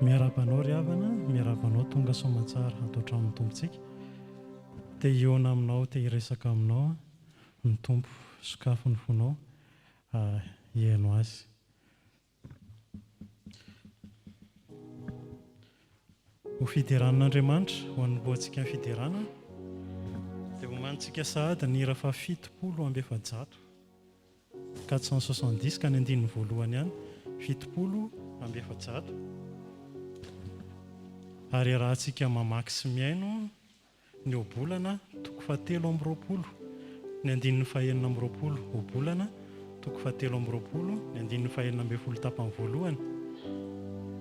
Miarabanao ry havana, miarabanao tonga somatsara atao hatramin'ny tompontsika. Te Jona aminao, te hiresaka aminao ny tompo sokafony fonao hihaino azy. Ho fideran'Andriamanitra ho anomboantsika ny fiderana dia homanitsika sahady ny hira fa 770 470 ka ny andininy voalohany ihany 770. Ary rahantsika mamaky sy miaino ny obolana toko 720 ny andininy 420 obolana toko 720 ny andininy 420 tapany voalohany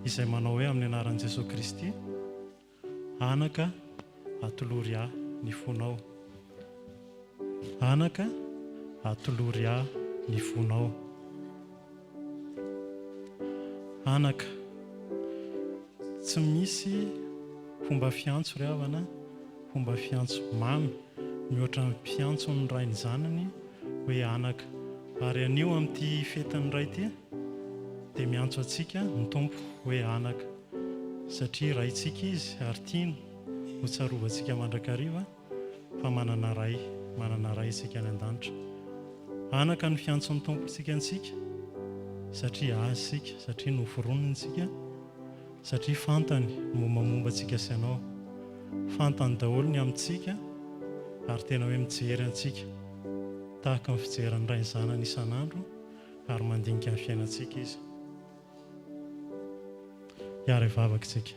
izay manao hoe amin'ny anaran'i Jesosy Kristy anaka atolory ahy ny fonao, anaka atolory ahy ny fonao. Anaka tsy misy fomba fiantso ry havana, fomba fiantso mamy mihoatra ny mpiantso ny ray ny zanany hoe anaka. Ary anio amin'ity fetin'ny ray ity dia miantso antsika ny tompo hoe anaka satria raintsika izy ary tiany ho tsarovantsika mandrakariva fa manana ray isika any an-danitra. Anaka ny fiantson'ny tompo tsika antsika satria azy sika, satria noforonontsika, satria fantany mombamomba antsika sy anao, fantany daholo ny amintsika ary tena hoe mijery antsika tahaka ny fijeran'ny ray ny zanany isan'andro ary mandinika ny fiainantsika izy. Hiara hivavaka isika.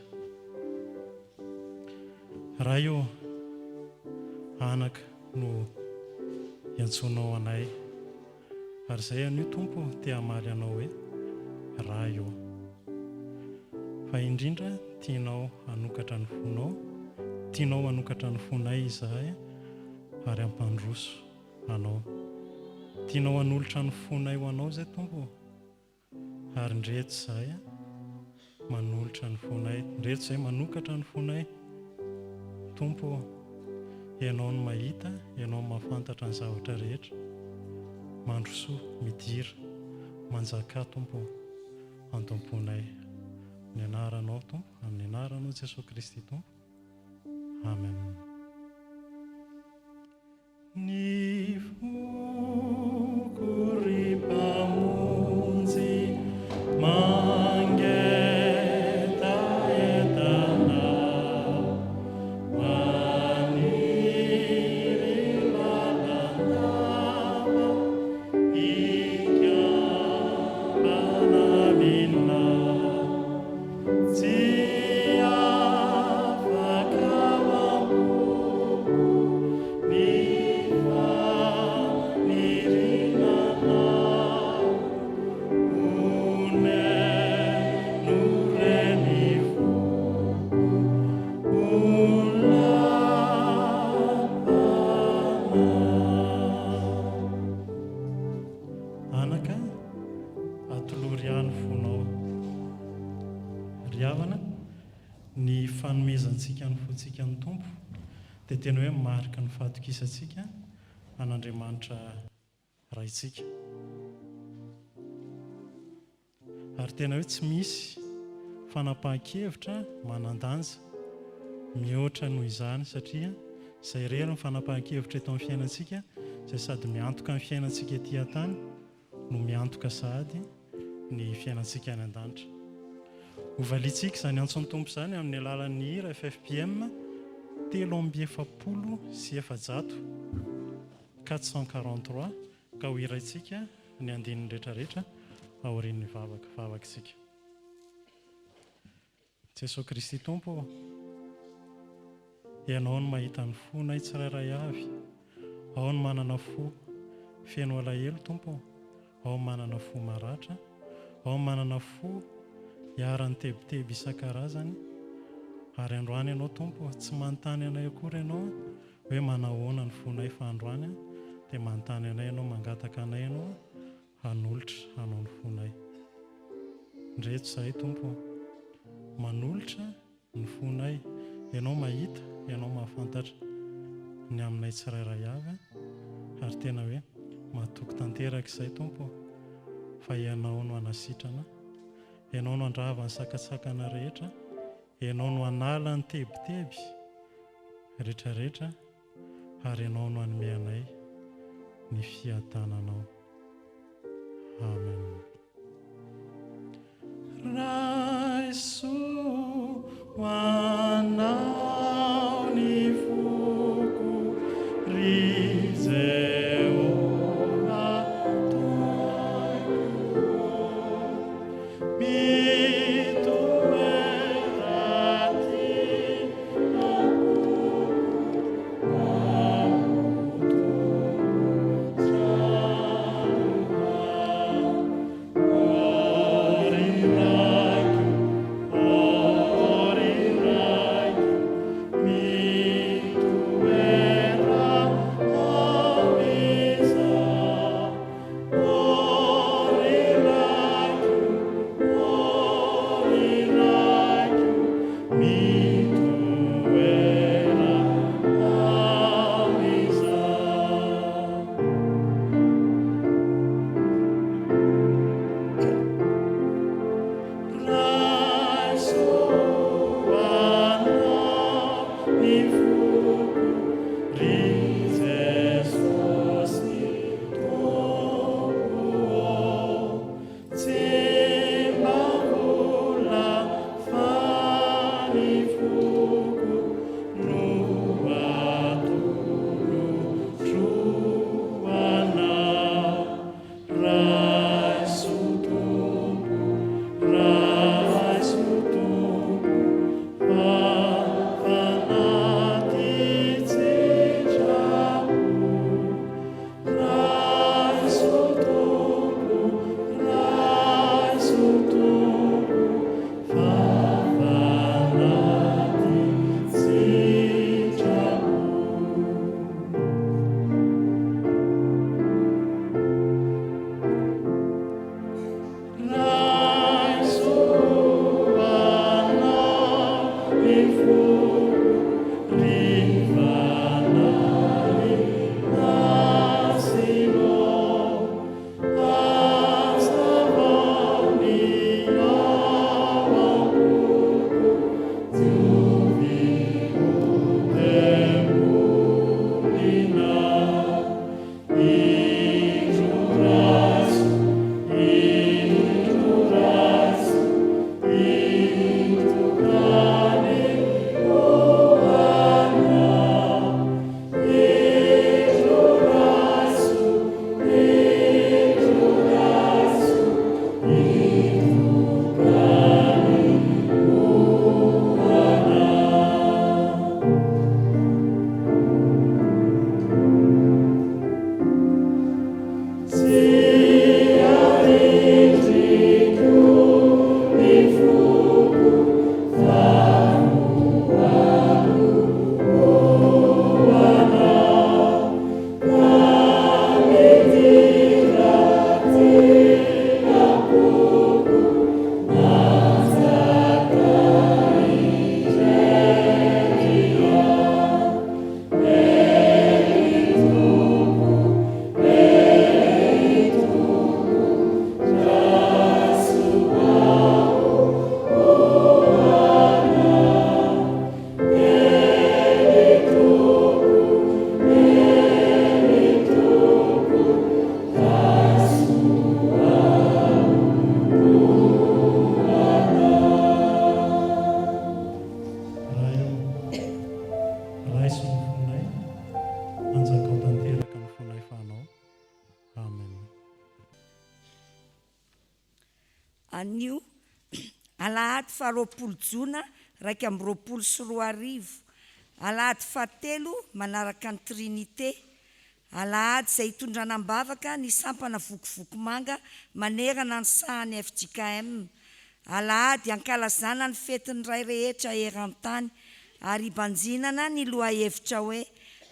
Raha io anaka no iantsonao anay ary izay anio tompo te hamaly anao hoe raha io. Fa indrindra tianao hanokatra ny fonao, tianao hanokatra ny fonay izahay ary hampandroso anao. Tianao hanolotra ny fonay ho anao izay tompo ary ndreto izahay manolotra ny fonay, ndreto izay manokatra ny fonay. Tompo, ianao ny mahita, ianao ny mahafantatra ny zavatra rehetra, mandrosoa, midira, manjaka tompo an-tomponay. Ny anaranao tompo, amin'ny anaranao Jesosy Kristy tompo. Amen. Ny foko ry mpamonjy fanomezantsika ny tompo dia tena hoe marika ny fahatokisantsika an'Andriamanitra raintsika. Ary tena hoe tsy misy fanapahan-kevitra manan-danja mihoatra noho izany satria izay irery ny fanapahan-kevitra eto amin'ny fiainantsika izay sady miantoka ny fiainantsika ety an-tany no miantoka sahady ny fiainantsika any an-danitra. Hovaliantsika izany antson'ny tompo izany amin'ny alalan'ny hira Fjkm 370 443 ka ho hiraintsika ny andininy rehetrarehetra aorian'ny vavaka isika. Jesosy Kristy tompo, ianao ny mahita ny fonay tsirairay avy, ao ny manana fo feno alahelo tompo, ao manana fo maratra, ao manana fo hiara-ny tebiteby isan-karazany. Ary androany ianao tompo tsy manontany anay akory ianao hoe manahoana ny fonay fa androany dia manontany anay ianao, mangataka anay ianao hanolotra hanao ny fonay. Ndreto izay tompo, manolotra ny fonay, ianao mahita, ianao mahafantatra ny aminay tsirairay avy ary tena hoe mahatoky tanteraka izay tompo fa ianao no hanasitrana, ianao no andrava ny sakatsakana rehetra, ianao no anala ny tebiteby rehetrarehetra, ary ianao no hanome anay ny fiatananao. Amen. Raisoanao ny foko Jehova Anio Alahady 20 Jona 2024. Alahady 7 manaraka ny Trinité. Alahady izay hitondranam-bavaka ny sampana vokovoko manga manerana ny sahany Fjkm. Alahady ankalazana ny fetin'ny ray rehetra eran-tany ary banjinana ny loha hevitra hoe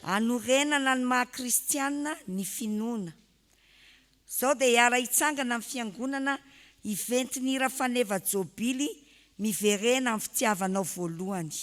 anorenana ny maha-kristianina ny finoana. Zao dia hiara hitsangana amin'ny fiangonana iventin'ny rafaneva jobily miverena amin'ny fitiavanao voalohany.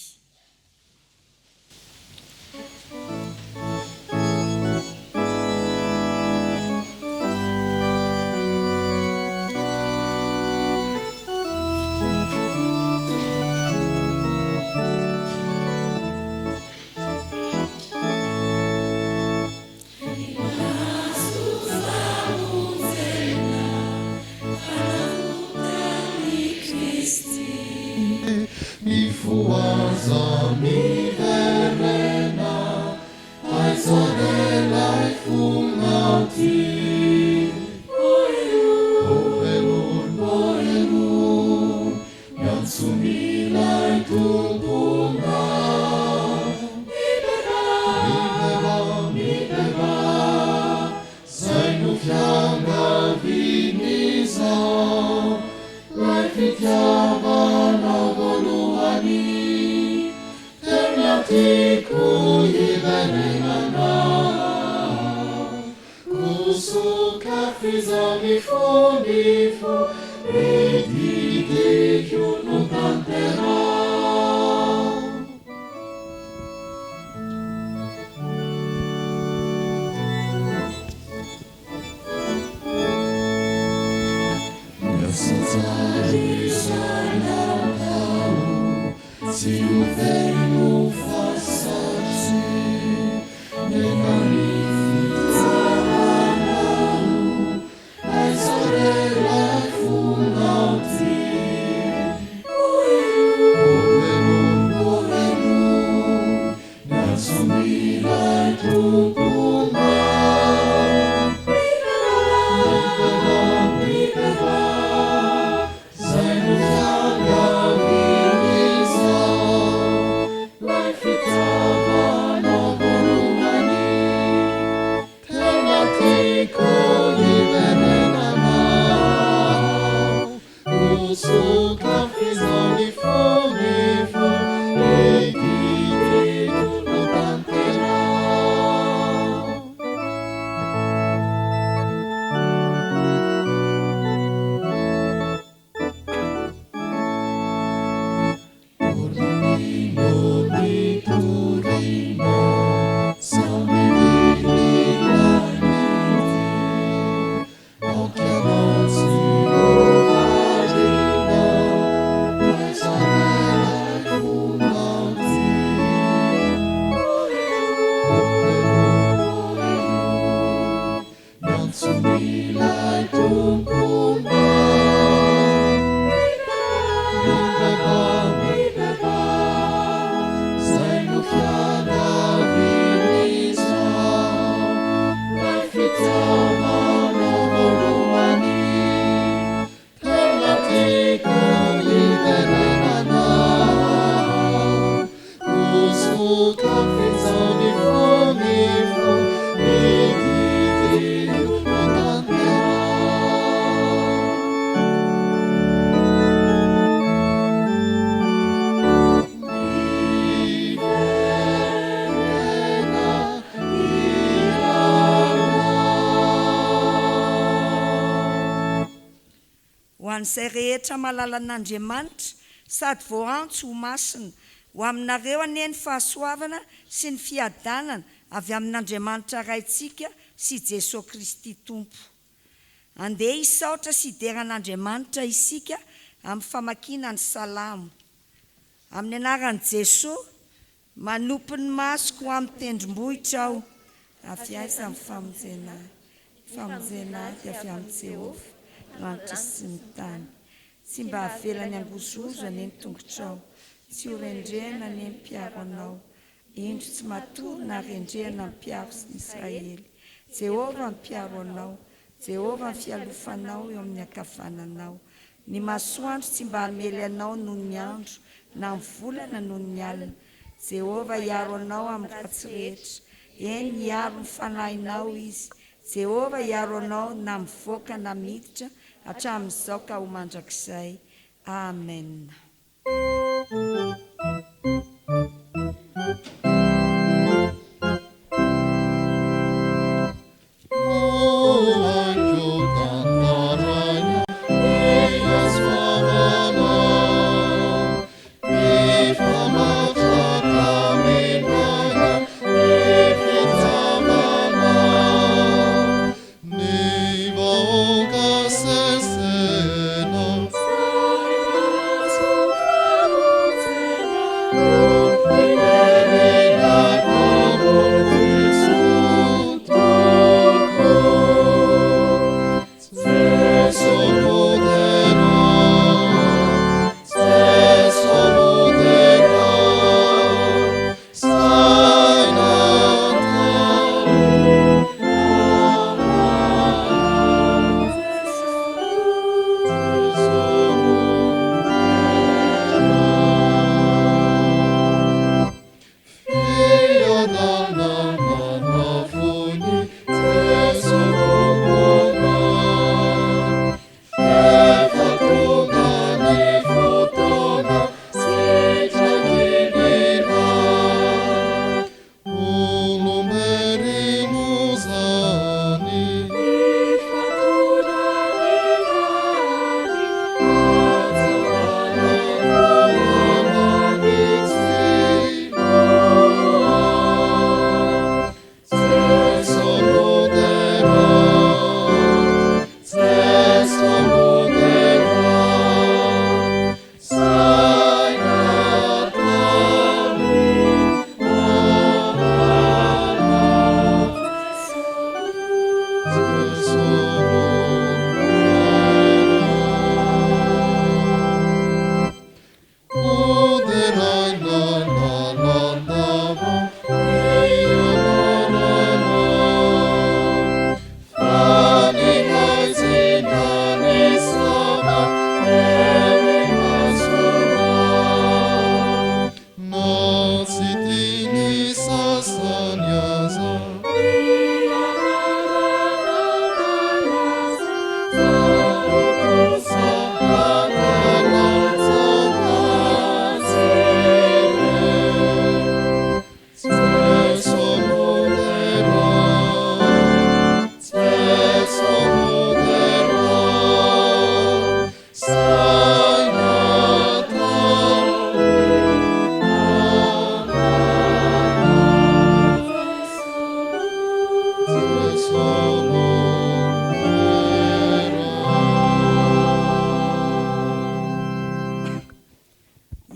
Izay rehetra malala an'Andriamanitra sady voantso ho masina ho aminareo anie ny fahasoavana sy ny fiadanana avy amin'Andriamanitra raintsika sy Jesosy Kristy Tompo. Andeha hisaotra sy hideran'Andriamanitra isika amin'ny famakiana ny salamo. Amin'ny anaran'i Jesosy, manompo ny masoko amin'ny tendrombohitra aho, afiaisa amin'ny famonjena. Famonjena dia avy amin'ny Jehovah, lanitra sy ny tany. Tsy mba havelany angozozo anie ny tongotrao, tsy ho rendrena anie ny mpiaro anao. Indro tsy matory na rendrena ny mpiaro sy ny Israely. Jehovah ny mpiaro anao, Jehovah ny fialofanao eo amin'ny ankavananao. Ny masoandro tsy mba hamely anao noho ny andro, na ny volana noho ny alina. Jehovah hiaro anao amin'ny ratsy rehetra, eny hiaro ny fanahinao izy. Jehovah hiaro anao na mivoaka na miditra, hatramin'izao ka ho mandrakizay. Amen.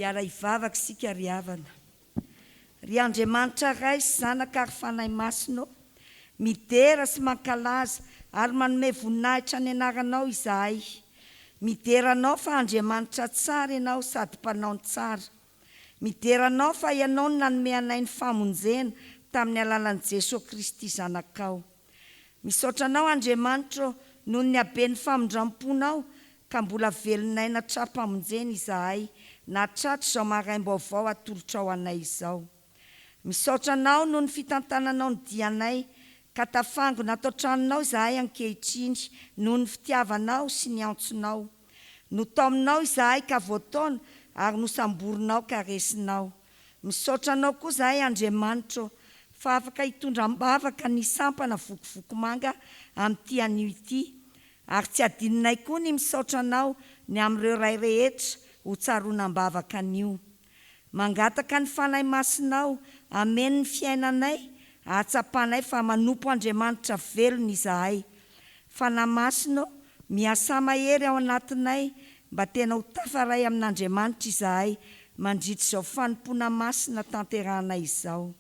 Iara ivavaka sika ry havana. Ry Andriamanitra ray sy zanaka ary fanahy masino, midera sy mankalaza ary manome voninahitra ny anaranao izahay. Mideranao fa Andriamanitra tsara ianao sady mpanao tsara. Mideranao fa ianao no nanome anay ny famonjena tamin'ny alalan'i Jesosy Kristy zanakao. Misaotra anao Andriamanitra noho ny haben'ny famondram-ponao ka mbola velonay natrapamonjena izahay na tratra izao maraim-baovao atolotra ao anay izao. Misaotra anao noho ny fitantananao ny dianay ka tafangona atao tranonao izahay ankehitriny noho ny fitiavanao sy ny antsonao. Notaominao izahay ka voataona ary nosamborinao ka resinao. Misaotra anao koa izahay Andriamanitra fa afaka hitondram-bavaka ny sampana vokivoko manga amin'ity anio ity, ary tsy adininay koa ny misaotra anao ny amin'ireo ray rehetra ho tsaronam-bavaka anio. Mangataka ny fanahy masinao ameny ny fiainanay, ahatsapanay fa manompo Andriamanitra velona izahay. Fanahy masino miasa mahery ao anatinay mba tena ho tafaray amin'Andriamanitra izahay mandritra izao fanompona masina tanterahanay izao.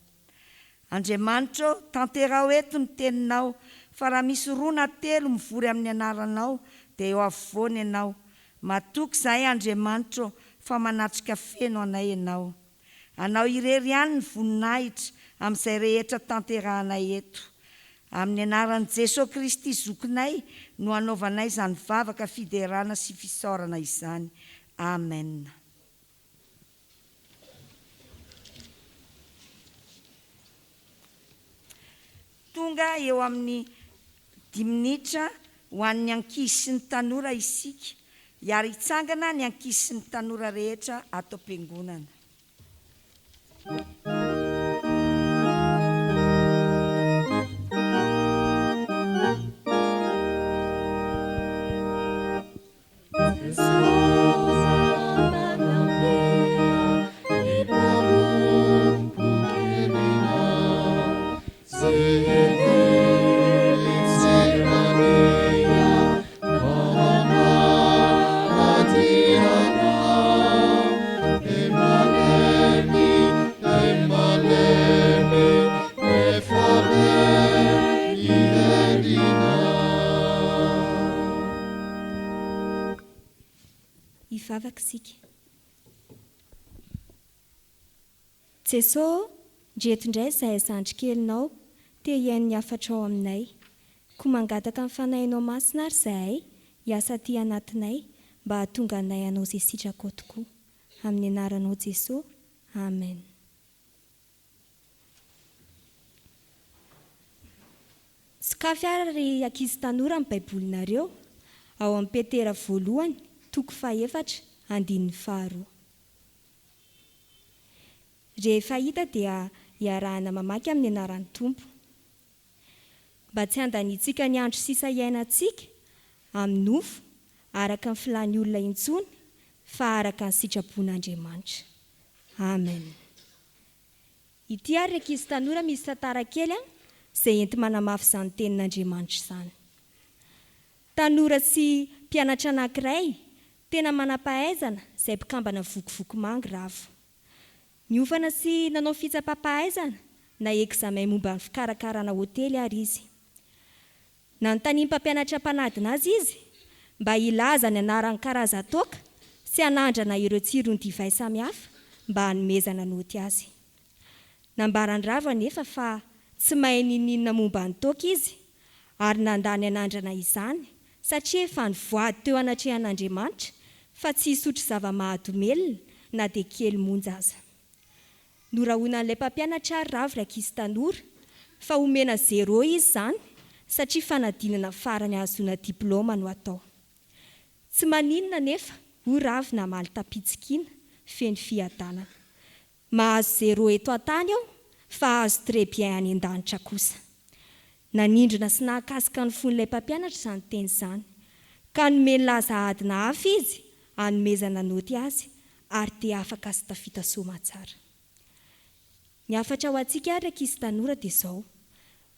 Andriamanitra, tanterao eto ny teninao, fa raha misy roa na telo mivory amin'ny anaranao dia eo afovoany ianao. Matoky izahay Andriamanitra fa manatrika feno anay ianao. Anao irery ihany ny voninahitra amin'izay rehetra tanterahanay eto. Amin'ny anaran'i Jesosy Kristy zokinay no anaovanay izany vavaka fiderana sy fisaorana izany. Amen. Tonga eo amin'ny 10 minitra ho an'ny ankizy sy ny tanora isika. Iary hitsangana ny ankizy sy ny tanora rehetra ato am-piangonana. Jesosy, ndreto indray izahay zandrikelinao, te hiain'ny hafatra ao aminay. Koa mangataka ny fanahinao masina ary izahay, hiasa ty anatinay, mba hahatonga anay anao izay sitrako tokoa. Amin'ny anaranao Jesosy, amen. Sokafy ary ankizy tanora amin'ny baibolinareo, ao amin'ny Petera 1:4-2. Rehefa hita dia hiarahana mamaky amin'ny anaran'ny Tompo. Mba tsy handanitsika ny andro sisa iainantsika amin'ny nofo, araka ny filàn'ny olona intsony, fa araka ny sitrapon'Andriamanitra. Amen. Ity ary ankizy tanora misy tantara kely izay enti manamafy izany tenin'Andriamanitra izany. Tanora sy mpianatra anankiray tena manam-pahaizana izay mpikambana vokovoko manga ravo. Niofana sy nanao fitsapam-pahaizana na ekzamay momba ny fikarakarana hôtely ary izy. Nanontany mpampianatra mpanadina azy izy mba hilaza ny anaran'ny karaza-toaka sy hanandrana ireo tsirony divay samihafa mba hanomezana noty azy. Nambarany ravo anefa fa tsy mahay ninina momba ny toaka izy ary nandany hanandrana izany satria efa nivoady teo anatrehan'Andriamanitra fa tsy hisotro zava-mahadomelina na dia kely monja aza. Norahoana an'ilay mpampianatra ravo ray ankizy tanora fa omena 0 izy izany satria fanadinana farany ahazoana diplôma no atao. Tsy maninona nefa ho ravy na maly tapitsikina feny fiadanana. Mahazo 0 eto an-tany aho fa azo très bien any an-danitra kosa. Nanindrina sy nahakasika ny fon'ilay mpampianatra izany teny izany, ka nomeny laza adina hafa izy hanomezana noty azy ary dia afaka sy tafita soamantsara. Ny afatra ho antsika ary ankizy tanora dia izao: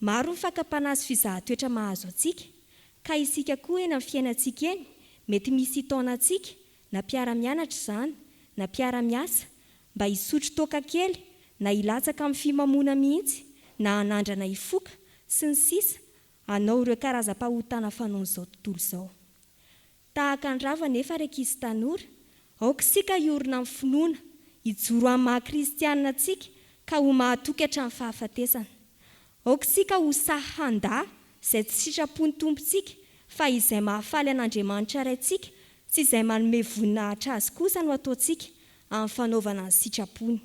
maro ny fakapanahy sy fizahan-toetra mahazo antsika, ka isika koa eny amin'ny fiainantsika eny mety misy taonantsika na mpiara-mianatra izany na mpiara-miasa mba hisotro toaka kely na hilatsaka amin'ny fimamona mihitsy na hanandrana hifoka sy ny sisa hanao ireo karazam-pahotana fanao izao tontolo izao. Tahaka ny rava nefa ary ankizy tanora, aoka isika hiorina amin'ny finoana, hijoro amin'ny maha-kristianina antsika ka ho mahatokatra amin'ny fahafatesana. Aoka isika ho sahy handa izay tsy sitrapony tompontsika fa izay mahafaly an'Andriamanitra raintsika sy izay manome voninahitra azy kosa no ataontsika amin'ny fanaovana ny sitrapony.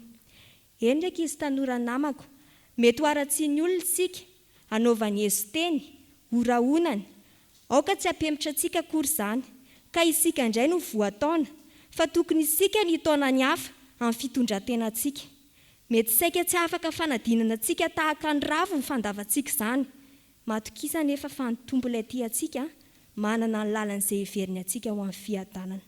Eny ankizy tanora namako, mety ho aratsiany olona isika, hanaovany hezo-teny, horaonany. Aoka tsy hampemitra antsika akory izany, ka isika indray no voataona, fa tokony isika ny taona ny hafa amin'ny fitondran-tenantsika. Mety saika tsy afaka fanadinana antsika tahaka ny ravo ny fandavantsika izany. Matokisa nefa fa ny tompo ilay tia antsika manana ny lalan'izay heveriny antsika ho amin'ny fiadanana.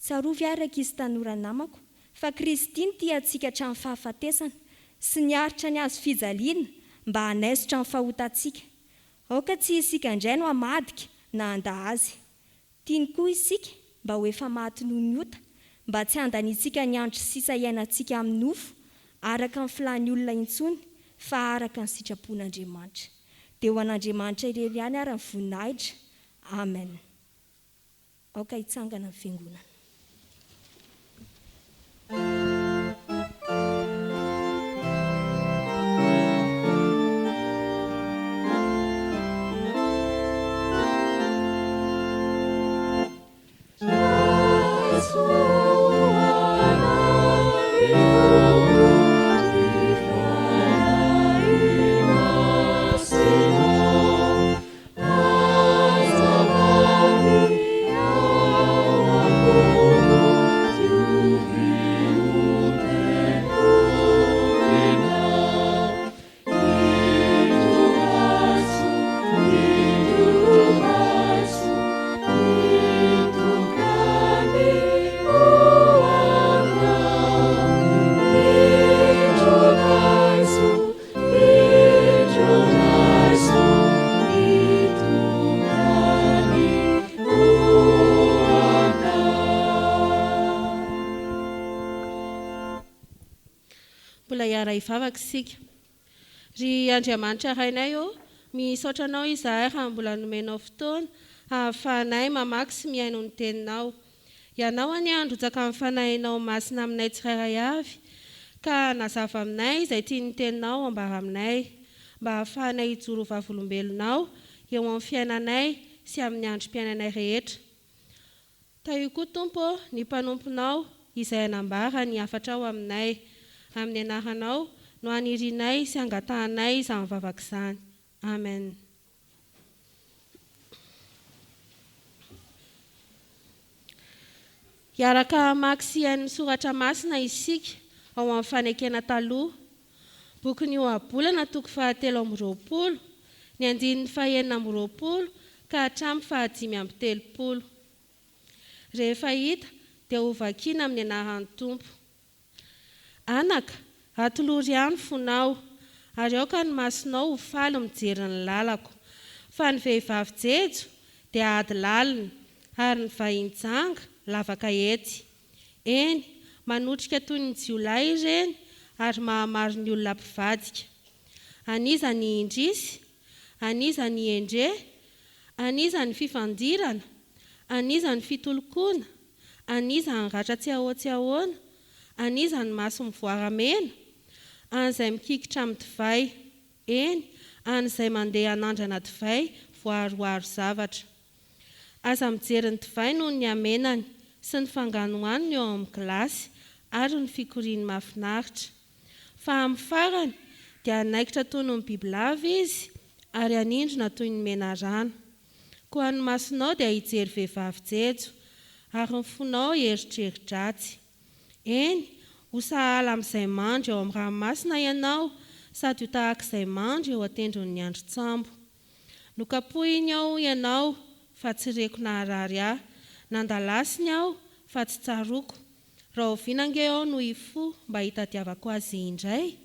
Tsarovy ary ankizy tanora namako, fa Kristy ny tia antsika hatramin'ny fahafatesana sy niaritra ny azo fijaliana mba hanaisotra amin'ny fahotantsika. Aoka tsy isika indray no hamadika na handa azy. Tiany koa isika mba ho efa maty noho ny ota, mba tsy handanitsika ny andro sisa iainantsika amin'ny nofo araka ny filany olona intsony fa araka ny sitrapon'Andriamanitra. Dia ho an'Andriamanitra irery ihany ary ny voninahitra. Amen. Aoka hitsangana ny fiangonana. Ivavaka isika. Ry Andriamanitra rainay misaotra anao izahay raha mbola nomenao fotoana ahafahanay mamaky sy miaino ny teninao. Ianao any androtsaka amin'ny fanahinao masina aminay tsirairay avy, ka nazava aminay izay tiany teninao ambara aminay, mba ahafahanay hijoro vavolombelonao eo amin'ny fiainanay sy amin'ny androm-piainanay rehetra. Taio koa Tompo ny mpanomponao izay anambara ny afatrao aminay. Amin'ny anaranao no anirinay sy angatahanay izany vavaka izany. Amen. Iaraka mamaky sy ny soratra masina isika ao amin'ny fanekena taloha. Boky ny ohabolana toko 720, ny 920 ka hatramin'ny 530. Rehefa hita dia ho vakiana amin'ny anaran'ny Tompo. Anaka, atolory ihany fonao, ary aoka ny masonao ho faly mijery ny lalako. Fa ny vehivavy jejo dia ady lalina, ary ny vahin-janga lavaka ety. Eny, manotrika toy ny jiolahy ireny, ary mahamaro ny olona mpivadika. Aniza ny indrisy, aniza ny endre, aniza ny fifandirana, aniza ny fitolokona, aniza ny ratra tsy ahoana, aniza ny maso mivoaramena, an'izay mikikitra amin'ny divay, eny, an'izay mandeha hanandrana divay voaroaro zavatra. Aza mijery ny divay noho ny amenany sy ny fanganohaniny eo amin'ny gilasy ary ny fikoriany mahafinaritra. Fa amin'ny farany dia anaikitra toy ny bibilava izy ary anindrona toy ny mena rano. Koa ny masonao dia hijery vehivavy jejo ary ny fonao eritreri-dratsy. Eny, ho sahala amin'izay mandry eo amin'ny ranomasina ianao sady ho tahak'izay mandry eo atendron'ny andro tsambo. Nokapohiny aho ianao fa tsy reko naharary aho, nandalasiny aho fa tsy tsaroko. Raha ovinange aho no ifo mba hitadiavako azy indray.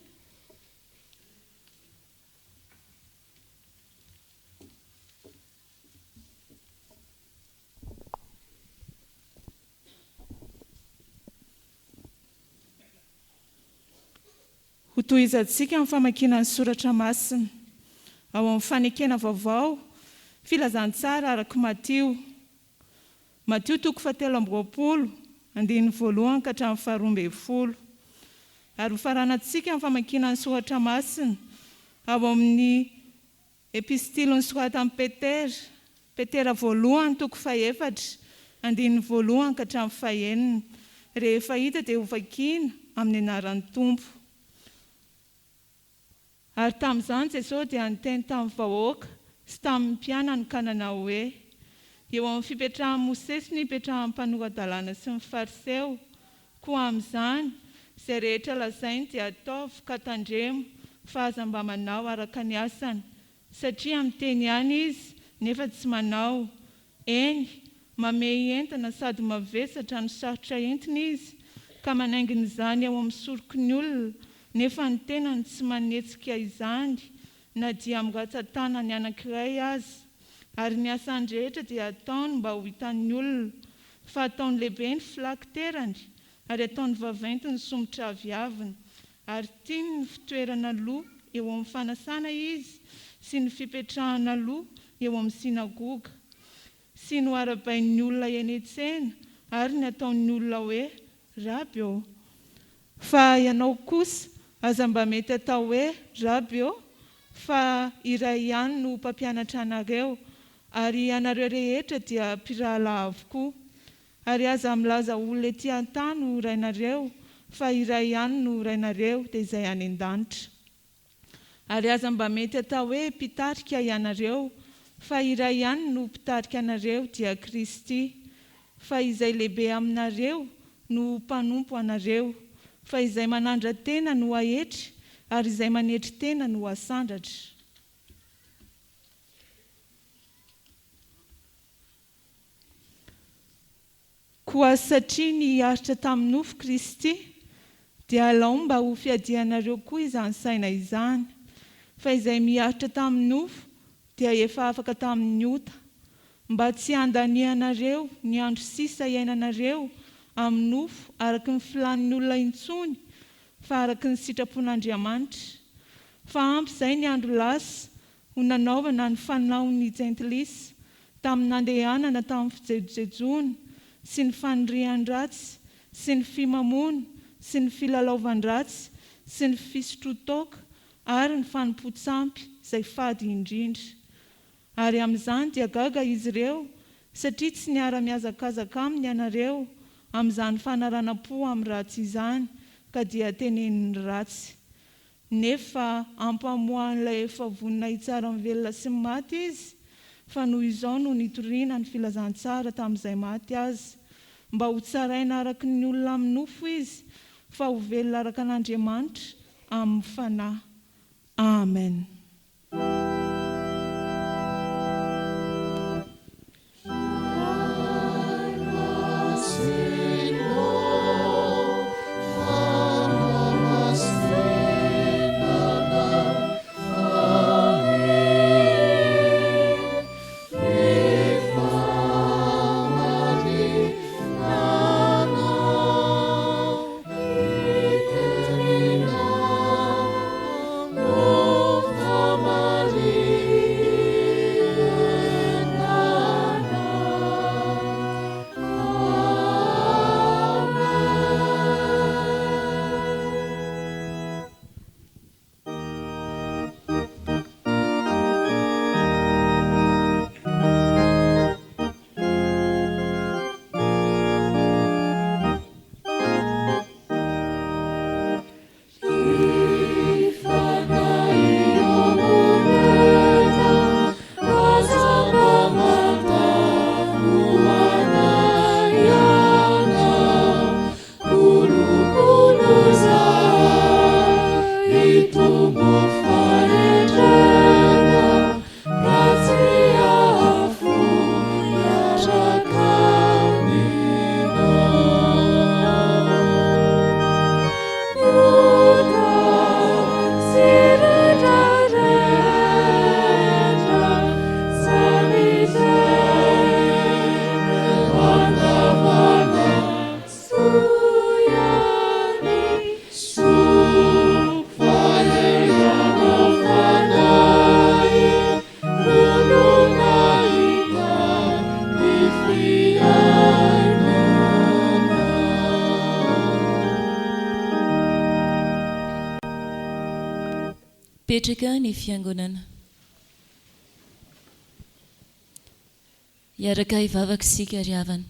Ho tohizantsika amin'ny famakiana ny soratra masina ao amin'ny fanekena vaovao filazantsara araka Matio 7:20 andiny voalohany ka hatramin'ny 12. Ary ho faranantsika amin'ny famakiana ny soratra masina ao amin'ny epistilony soratan'i Petera voalohany 1 andiny voalohany ka hatramin'ny 9. Rehefa hita dia ho vakiana amin'ny anaran'ny Tompo. Ary tamin'izany Jesosy dia niteny tamin'ny vahoaka sy tamin'ny mpianany ka nanao hoe: eo amin'ny fipetrahan'i Mosesy ny hipetrahan'ny mpanorandalàna sy ny fariseo, koa amin'izany izay rehetra lazainy dia ataovy ka tandremo fa aza mba manao araka ny asany, satria miteny ihany izy nefa tsy manao. Eny, mamey entana sady mavesatra no sarotra entina izy, ka manaingina izany eo amin'ny soroky ny olona, nefa ny tenany tsy manetsika izany na dia amin'ny ratsan-tanany anankiray aza. Ary ny asany rehetra dia ataony mba ho hitan'ny olona, fa ataony lehibe ny filakiterany ary ataony vaventy ny somotra aviaviny. Ary tiany ny fitoerana loha eo amin'ny fanasana izy sy ny fipetrahana loha eo amin'ny sinagoga, sy ny arabain'ny olona eny an-tsena ary ny ataon'ny olona hoe raby ô. Fa ianao kosa aza mba mety atao hoe raby ô, fa iray ihany no mpampianatra anareo, ary anareo rehetra dia mpirahalahy avokoa. Ary aza milaza olona ety an-tany ho rainareo, fa iray ihany no rainareo dia izay any an-danitra. Ary aza mba mety atao hoe mpitarika ianareo, fa iray ihany no mpitarika anareo dia Kristy. Fa izay lehibe aminareo no mpanompo anareo, fa izay manandra tena no ahetry, ary izay manetry tena no asandratra. Koa satria niaritra tamin'ny nofo Kristy, dia alao mba ho fiadianareo koa izany saina izany. Fa izay miaritra tamin'ny nofo dia efa afaka tamin'ny ota, mba tsy handanianareo ny andro sisa iainanareo amin'ny nofo araka ny filanin'ny olona intsony, fa araka ny sitrapon'Andriamanitra. Fa ampy izay ny andro lasa ho nanaovana ny fanaony jentilisa tamin'ny nandehanana tamin'ny fijejojejoana sy ny fanirihan-dratsy sy ny fimamoana sy ny filalaovan-dratsy sy ny fisotrotoaka ary ny fanompo-tsampy izay fady indrindra. Ary amin'izany dia gaga izy ireo, satria tsy niara-miazakazaka aminy ianareo amin'izany fanarana-po amin'ny ratsy izany, ka dia tenenin'ny ratsy. Nefa ampamohan'ilay efa vonona hitsara ny velona sy ny maty izy, fa noho izao no nitoriana ny filazantsara tamin'izay maty azy, mba ho tsaraina araka ny olona amin'ny nofo izy, fa ho velona araka an'Andriamanitra amin'ny fanahy. Amen. Oh Mipetraka ny fiangonana. Iaraka ivavaka isika ry havana.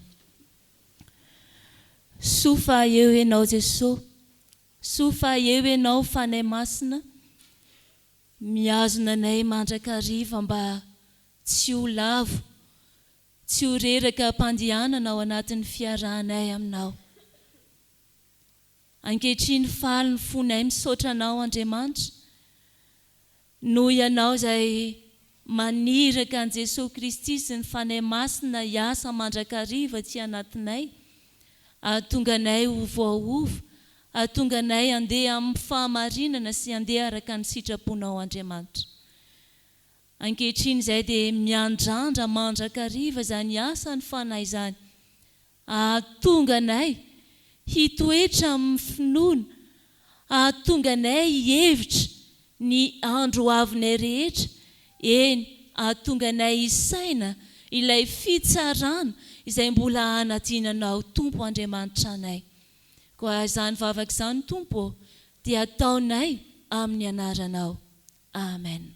Soa fa eo ianao Jesosy, soa fa eo ianao Fanahy Masina, mihazona anay mandrakariva mba tsy ho lavo, tsy ho reraka mpandihanana ao anatin'ny fiarahanay aminao. Ankehitriny faly ny fonay misaotra anao Andriamanitra, noho ianao izay maniraka an Jesosy Kristy sy ny Fanahy Masina hiasa mandrakariva tsy anatinay, ahatonga anay ho voaova, ahatonga anay handeha amin'ny fahamarinana sy handeha araka ny sitraponao Andriamanitra. Ankehitriny izay dia miandrandra mandrakariva izany asa ny fanahy izany, ahatonga anay hitoetra amin'ny finoana, ahatonga anay hihevitra ny andro avinay rehetra, eny ahatonga anay isaina ilay fitsarana izay mbola hanadinanao Tompo Andriamanitra anay. Koa izany vavaka izany Tompo dia ataonay amin'ny anaranao. Amen.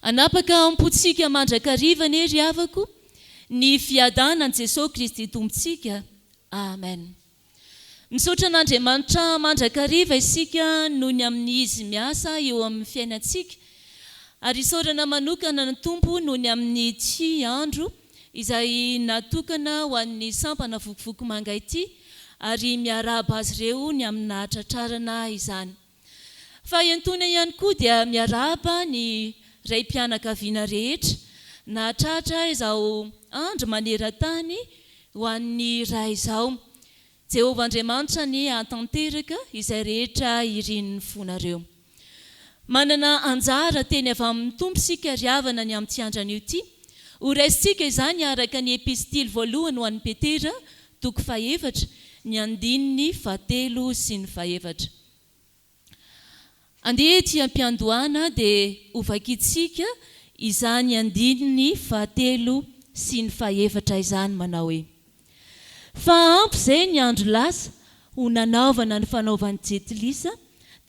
Anapaka ampotsika mandrakariva ny ry havako ny fiadanan'i Jesosy Kristy Tompontsika. Amen. Misaotra an'Andriamanitra mandrakariva isika noho ny amin'izy miasa eo amin'ny fiainantsika, ary isaorana manokana ny Tompo noho ny amin'ny tsy andro izay natokana ho an'ny sampana vokivoky manga ity, ary miaraba azy ireo ny amina tratrarana izany. Fa entona ihany koa dia miaraba ny raim-pianakaviana rehetra na tratra izao andro maneran-tany ho an'ny ray izao. Jehovah Andriamanitra ny atanteraka izay rehetra irin'ny fonareo. Manana anjara teny avy amin'ny Tompo sika ry havana ny amin'ny tiandrana ity. Ho raisitsika izany araka ny epistily voalohany ho an'ny Petera, toko 4, ny 9 sy ny 11. Andeha ety am-piandohana dia hovakitsika izany 9 sy ny 11 izany manao hoe: fa ampy izay ny andro lasa ho nanaovana ny fanaovan'ny jetilisa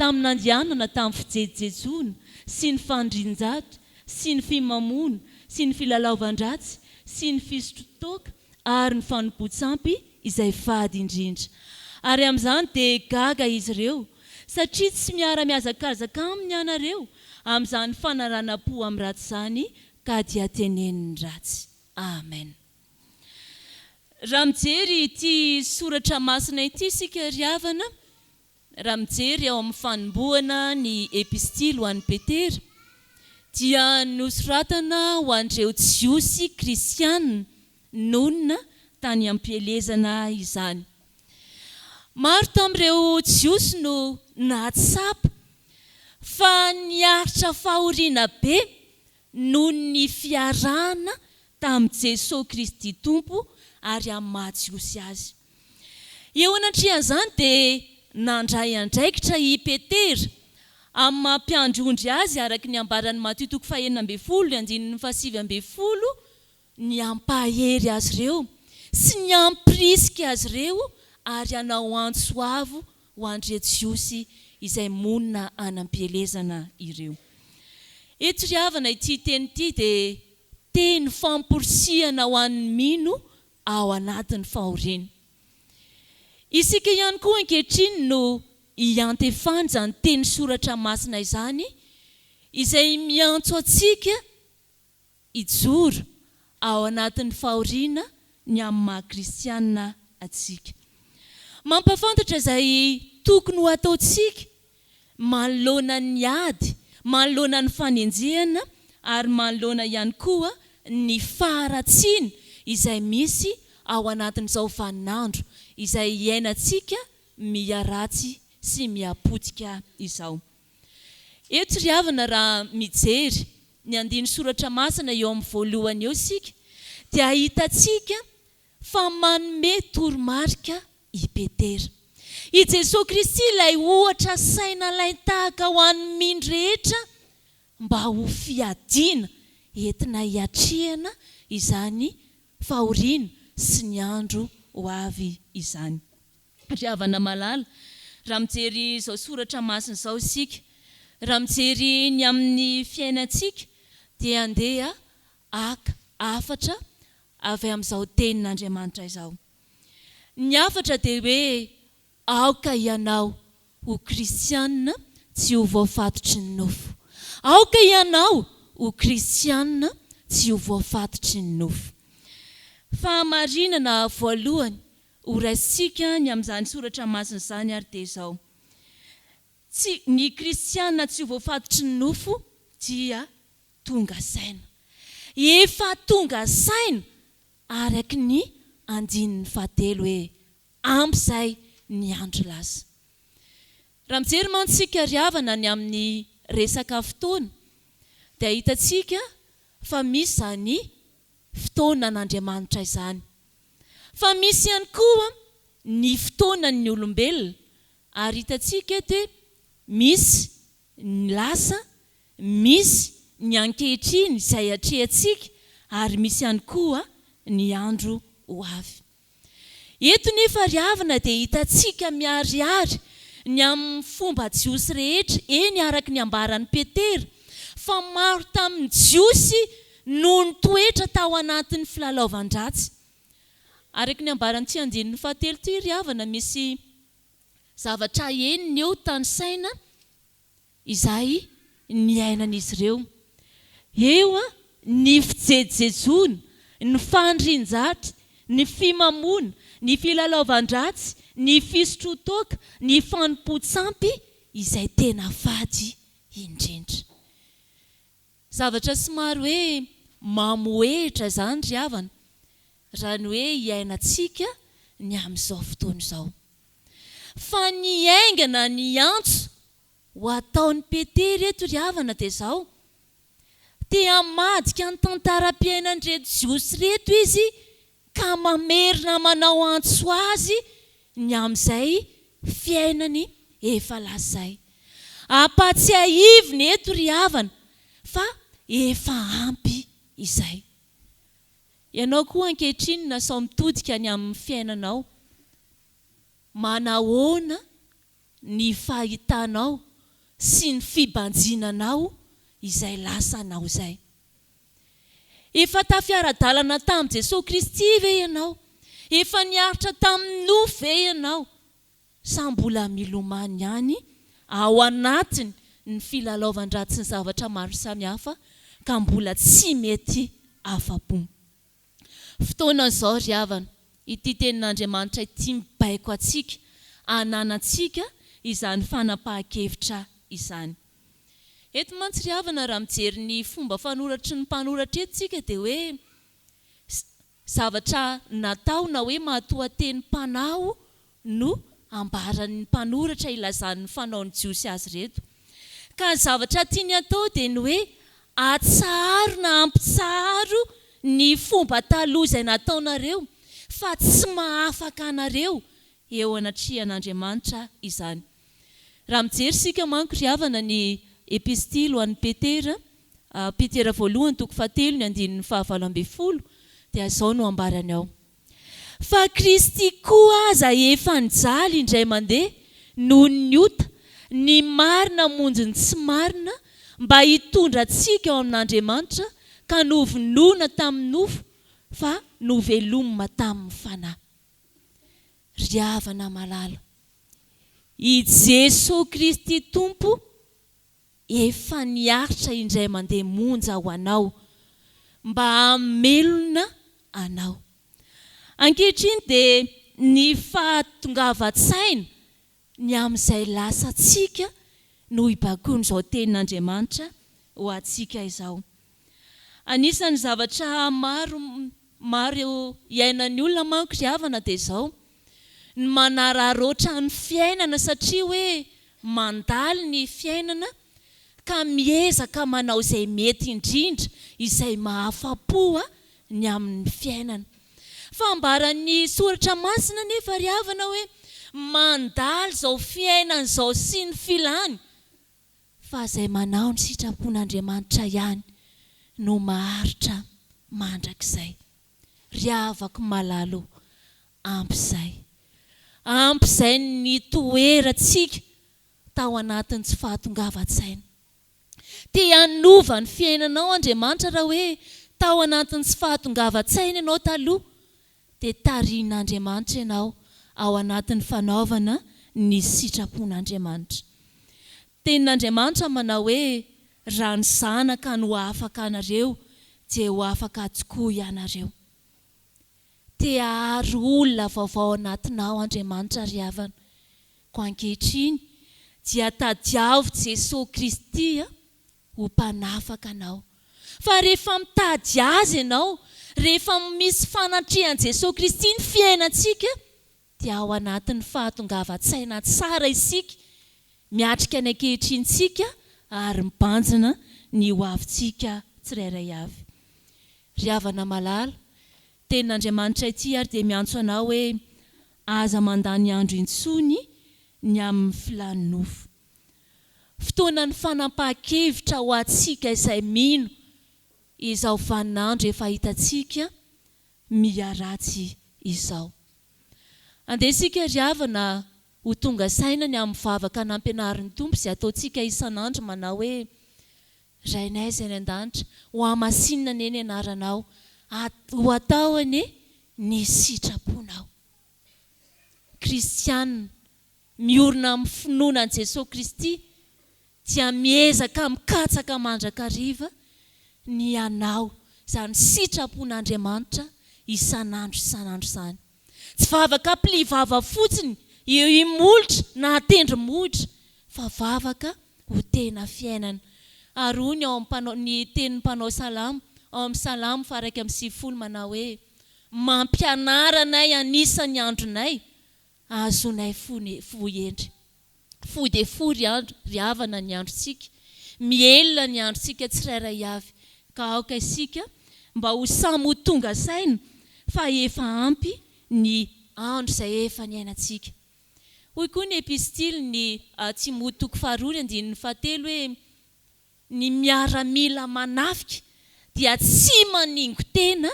tamin'ny andianana tamin'ny fijejojejoana sy ny fandrinjatra sy ny fimamoana sy ny filalaovan-dratsy sy ny fisotrotoka ary ny fanompoan-tsampy izay fady indrindra. Ary amin'izany dia gaga izy ireo, satria tsy miara-miazakazaka aminy ianareo amin'izany fanaranam-po amin'ny ratsy izany ka dia teneniny ratsy. Amen. Raha mijery ity soratra masina ity sika ry havana, raha mijery ao amin'ny fanombohana ny epistily ho an'ny Petera, dia nosoratana ho an'ireo jiosy kristianina nonina tany am-pielezana izany. Maro tamin'ireo jiosy no nahatsapa fa niaritra fahoriana be noho ny fiarahana tamin'i Jesosy Kristy Tompo ary amin'ny mahajiosy azy. Eo anatrehan'izany dia nandray andraikitra i Petera amin'ny mampiandrondry azy araka ny ambaran'ny Mateo toko 9:7-10, ny ampahery azy ireo sy ny ampirisika azy ireo ary hanao antsoavo ho an'ireo jiosy izay monina anam-pielezana ireo. Eto ry havana ity teny ity dia teny famporisihana ho an'ny mino ao anatin'ny fahoriana. Isika ihany koa ankehitriny no iantefany izany teny soratra masina izany, izay miantso antsika hijoro ao anatin'ny fahoriana ny amin'ny maha-kristianina atsika. Mampafantatra izay tokony ho ataontsika manoloana ny ady, manoloana ny fanenjehana ary manoloana ihany koa ny faharatsiana izay misy ao anatin'izao vaninandro izay iainantsika miharatsy sy mihapotika izao. Eto ry havana raha mijery ny andiny soratra masina eo amin'ny voalohany eo sika, dia hitantsika fa manome toromarika i Petera. I Jesosy Kristy ilay ohatra saina ilay tahaka ho an'ny mino rehetra mba ho fiadiana entina hiatrehana izany fahoriana sy ny andro ho avy izany. Ry havana malala, raha mijery izao soratra masina izao isika, raha mijery ny amin'ny fiainantsika dia andeha aka afatra avy amin'izao tenin'Andriamanitra izao. Ny afatra dia hoe aoka ianao ho kristianina tsy ho voafatotry ny nofo. Aoka ianao ho kristianina tsy ho voafatotry ny nofo. Fa marinana voalohany horaisika ny amin'izany soratra masina izany ary dia izao. Ny kristianina tsy ho voafatotry ny nofo dia tonga saina. Efa tonga saina araky ny andinin'ny fahatelo hoe ampy izay ny andro lasa. Raha mijery mantsika riavana ny amin'ny resaka fotoana dia hitantsika fa misy zany fotoana n'Andriamanitra izany. Fa misy ihany koa ny fotoanan'ny olombelona ary hitantsika dia misy ny lasa, misy ny ankehitriny izay atrehantsika ary misy ihany koa ny andro ho avy. Eto nefa riavana dia hitantsika miharihary ny amin'ny fomba jiosy rehetra eny araka ny ambaran'ny Petera fa maro tamin'ny jiosy no nitoetra tao anatin'ny filalaovan-dratsy. Araka ny ambaran'ity andinin'ny fahatelo ity riavana misy zavatra enina eo tany saina izay ny ainan'izy ireo. Eo ny fijejoana, ny fandrinjatra, ny fimamona, ny filalaovan-dratsy, ny fisotro-toaka, ny fanompo-tsampy izay tena fady indrindra. Zavatra somary hoe mamoehitra zany riavana raha ny hoe iainantsika ny amin'izao fotoana izao. Fa ny aingana ny antso ho ataon'ny Petera eto riavana dia izao. Te hamadika ny tantaram-piainan'ireto jiosy reto izy ka mamerina manao antso azy ny amin'izay fiainany efa lazay. Ampatsiahiviny eto riavana fa efa ampy izay. Ianao koa ankehitriny na sao mitodika ny amin'ny fiainanao, manahoana ny fahitanao sy ny fibanjinanao izay lasanao izay. Efa tafiara-dalana tamin'i Jesosy Kristy ve ianao? Efa niaritra tamin'ny nofo ve ianao? Sa mbola milomano ihany ao anatiny ny filalaovan-dratsy ny zavatra maro samihafa ka mbola tsy mety afa-po. Fotoana izao riavana, ity tenin'Andriamanitra ity mibaiko atsika, ananantsika izany fanapahan-kevitra izany. Eto mantsy riavana raha mijery ny fomba fanoratry ny mpanoratra eto tsika dia hoe zavatra natao na hoe mahatoa-teny mpanao no ambaran'ny mpanoratra ilazan'ny fanaon'ny jiosy azy reto. Ka zavatra tiany atao dia ny hoe atsaharo na ampitsaharo ny fomba taloha izay nataonareo fa tsy mahafaka anareo eo anatrihan'Andriamanitra izany. Raha mijery sika manko riavana ny epistily ho an'ny Petera, Petera voalohany toko 7 ny andinin'ny 17 dia izao no ambarany ao. Fa Kristy koa aza efa nijaly indray mandeha noho ny ota, ny marina monjy ny tsy marina mba hitondra antsika ao amin'Andriamanitra ka novonoina tamin'ny nofo fa novelomina tamin'ny fanahy. Riavana malala, i Jesosy Kristy Tompo efa niaritra indray mandeha monja ho anao mba hamelona anao. Ankehitriny dia ny fahatongavan-tsaina ny amin'izay lasantsika no hibakoana izao tenin'Andriamanitra ho antsika izao. Anisan'ny zavatra maro iainan'ny olona manko riavana dia izao ny manararoatra ny fiainana satria hoe mandalo ny fiainana ka miezaka manao izay mety indrindra izay mahafa-po ny amin'ny fiainana. Fa ambaran'ny soratra masina nefa riavana hoe mandalo izao fiainana izao sy ny filany fa izay manao ny sitrapon'Andriamanitra ihany no maharitra mandrakizay. Riavako malalo, ampy izay. Ampy izay ny toerantsika tao anatin'ny tsy fahatongavan-tsaina. te hanova ny fiainanao Andriamanitra raha hoe tao anatin'ny tsy fahatongavan-tsaina ianao taloha dia tarian'Andriamanitra ianao ao anatin'ny fanaovana ny sitrapon'Andriamanitra. Tenin'Andriamanitra manao hoe raha ny zanaka no afaka anareo dia ho afaka tokoa ianareo. Te aharo olona vaovao anatinao Andriamanitra ry havana. Ko ankehitriny dia tadiavo Jesosy Kristy ho mpanafaka anao. Fa rehefa mitady azy ianao, rehefa misy fanatrehan Jesosy Kristy ny fiainantsika, dia ao anatin'ny fahatongavan-tsaina tsara isika, miatrika ny ankehitrinsika ary mibanjina ny ho avintsika tsirairay avy. Ry havana malala, tenin'Andriamanitra ity ary dia miantso anao hoe aza mandany andro intsony ny amin'ny filany nofo. Fotoana ny fanampahan-kevitra ho antsika izay mino izao vaninandro efa hitantsika miharatsy izao. Andesika ry havana ho tonga saina ny amin'ny vavaka nampianarin'ny Tompo izay ataontsika isan'andro manao hoe rainay izay any an-danitra ho hamasinina ny anaranao ho atao ny sitraponao. Kristianina miorina amin'ny finoana an'i Jesosy Kristy dia miezaka mikatsaka mandrakariva ny anao izany sitrapon'Andriamanitra isan'andro izany. Tsy vavaka mpilivava fotsiny eo imolotra na atendry-mohitra fa vavaka ho tena fiainana. Ary hoy ny tenin'ny mpanao salamo ao amin'ny salamo 150 manao hoe mampianaranay anisan'ny andronay azonay fohendry. Fo dia fo ry havana ny androntsika, mielona ny androntsika tsirairay avy, ka aoka isika mba ho samy ho tonga saina fa efa ampy ny andro izay efa ny ainantsika. Hoy koa ny epistily ny Timotoko 2:7 hoe ny miaramila manafika dia tsy maningo tena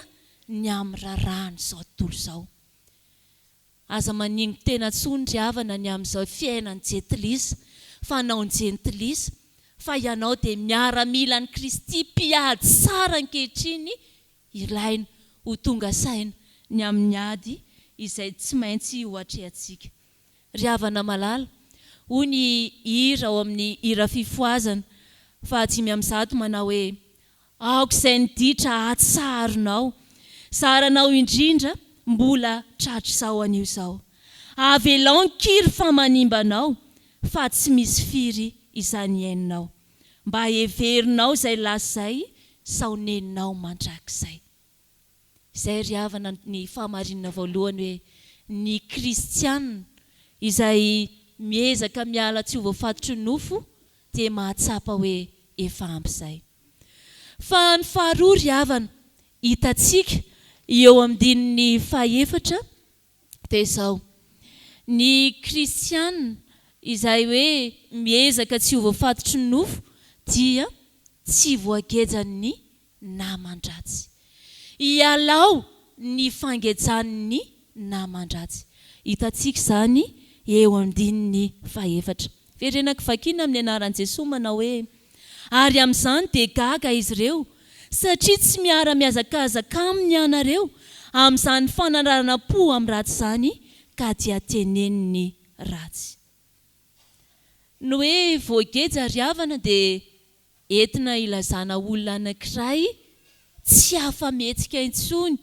ny amin'ny rarahany izao tontolo izao. Aza maningo tena tsony ry havana ny amin'izao fiainany jentilisa, fanao ny jentilisa, fa ianao dia miaramila ny Kristy mpiady tsara ankehitriny ilaina ho tonga saina ny amin'ny ady izay tsy maintsy ho atrehantsika. Ry havana malala, hoy ny hira ao amin'ny hira fifoazana 5:7 manao hoe aoka izay niditra atsaronao, saranao indrindra mbola tratry izao anio izao. Avelao ny kiry fa manimbanao, fa tsy misy firy izany iainanao. Mba heverinao izay lasy saoneninao mandrakizay. Izay ry havana ny fahamarinana voalohany hoe ny kristianina izay miezaka miala tsy ho voafatotry ny nofo dia mahatsapa hoe efa ampy izay. Fa ny faharoa ry havana hitantsika eo amin'ny dininy 4 dia izao. Ny kristianina izay hoe miezaka tsy ho voafatotry ny nofo dia tsy voagejany naman-dratsy. Ialao ny fangejany naman-dratsy. Hitantsika izany eo amin'ny dininy 4. Verenako vakina amin'ny anaran'i Jesosy manao hoe ary amin'izany dia gaga izy ireo satria tsy miara-miazakazaka aminy ianareo amin'izany fanararam-po amin'ny ratsy izany ka dia teneniny ratsy. No hoe voageja ry havana dia entina ilazana olona anankiray tsy afa-mihetsika intsony,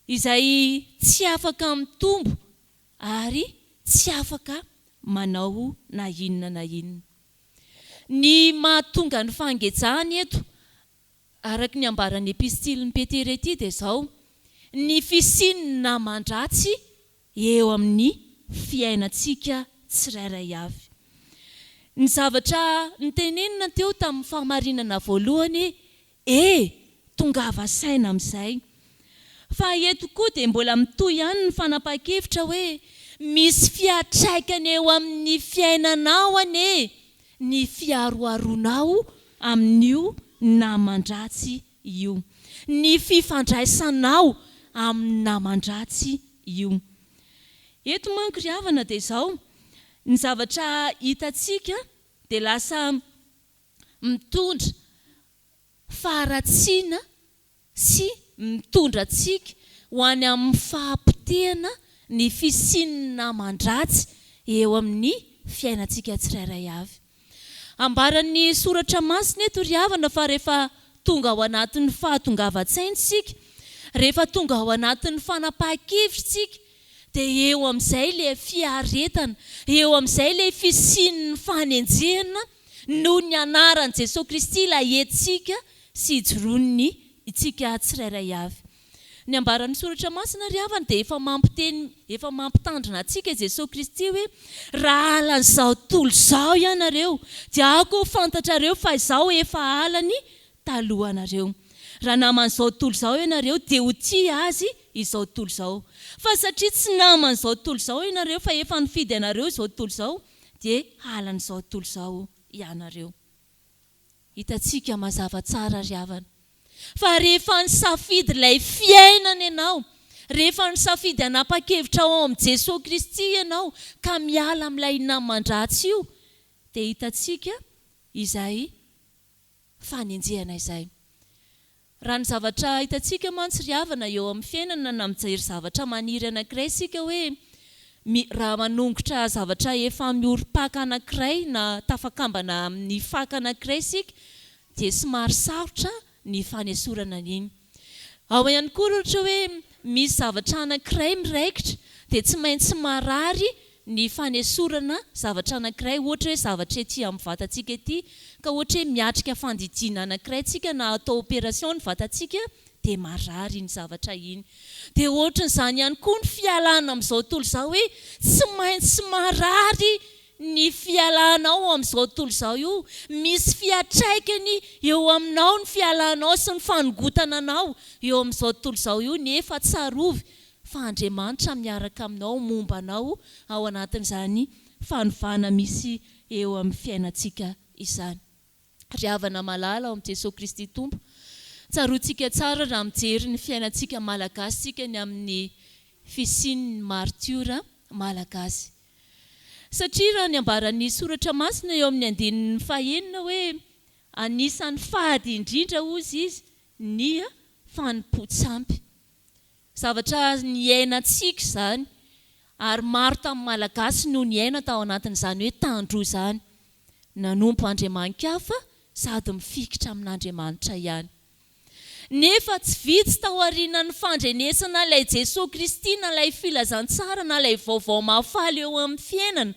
izay tsy afaka mitombo ary tsy afaka manao na inona. Ny mahatonga ny fangejahany eto araka ny ambaran'ny epistily ny Petera ity dia izao: ny fisian'ny naman-dratsy eo amin'ny fiainantsika tsirairay avy. Ny zavatra nitenenina teo tamin'ny fahamarinana voalohany, tongava saina amin'izay. Fa eto koa dia mbola mitohy ihany ny fanapahan-kevitra hoe misy fiatraikany eo amin'ny fiainanao ny fiaroaronao amin'io naman-dratsy io, ny fifandraisanao amin'ny naman-dratsy io. Eto manko ry havana dia izao, ny zavatra hitantsika dia lasa mitondra faharatsiana sy mitondra antsika ho any amin'ny fahampitehana ny fisinina mandratsy eo amin'ny fiainantsika tsirairay avy. Ambaran'ny soratra masina eto ry havana fa rehefa tonga ao anatin'ny fahatongavan-tsaina isika, rehefa tonga ao anatin'ny fanapahan-kevitra isika, dia eo amin'izay ilay fiaretana, eo amin'izay ilay fisin'ny fanenjehana noho ny anaran'i Jesosy Kristy ilay entsika sy ijoroany itsika tsirairay avy. Ny ambaran'ny soratra masina ry havana dia efa mampitandrina antsika Jesosy Kristy hoe raha alan'izao tontolo izao ianareo dia ako fantatrareo fa izao efa alany talohanareo. Raha naman'izao tontolo izao ianareo dia ho tia azy izao tontolo izao. Fa satria tsy naman'izao tontolo izao ianareo fa efa nifidy anareo izao tontolo izao dia alan'izao tontolo izao ianareo. Hitantsika mazava tsara ry havana. Fa rehefa nisafidy ilay fiainana ianao, rehefa nisafidy hanapa-kevitra ao amin'ny Jesosy Kristy ianao ka miala amin'ilay naman-dratsy io, dia hitantsika izay fanenjehana izay. Raha ny zavatra hitantsika mantsy ry havana eo amin'ny fiainana na mijery zavatra maniry anankiray isika hoe raha manongotra zavatra efa mioro-paka anankiray na tafakambana amin'ny faka anankiray isika dia somary sarotra ny fanesorana an'iny. Ao ihany koa ohatra hoe misy zavatra anankiray miraikitra dia tsy maintsy marary ny fanesorana zavatra anankiray, ohatra hoe zavatra ety amin'ny vatantsika ety ka ohatra hoe miatrika fandidiana anankiray tsika na atao opération ny vatantsika dia marary ny zavatra iny. Dia ohatran'izany ihany koa ny fialana amin'izao tontolo izao hoe tsy maintsy marary ny fialanao amin'izao tontolo izao io. Misy fiatraikany eo aminao ny fialanao sy ny fanogotana anao eo amin'izao tontolo izao io, nefa tsarovy fa Andriamanitra miaraka aminao momba anao ao anatin'izany fanovana misy eo amin'ny fiainantsika izany. Ry havana malala ao amin'ny Jesosy Kristy Tompo, tsaroantsika tsara raha mijery ny fiainantsika malagasy sika ny amin'ny fisin'ny martiora malagasy. Satria raha ny ambaran'ny soratra masina eo amin'ny 9:5 hoe anisan'ny fady indrindra ozy izy ny fanompoam-pivavahana. Zavatra niainantsika izany ary maro tamin'ny malagasy no niaina tao anatin'izany hoe tandro izany. Nanompo Andriamanikafa sady mifikitra amin'Andriamanitra ihany. Nefa tsy vitsy tao aorian'ny fandrenesana ilay Jesosy Kristy na ilay filazantsara na ilay vaovao mahafaly eo amin'ny fiainana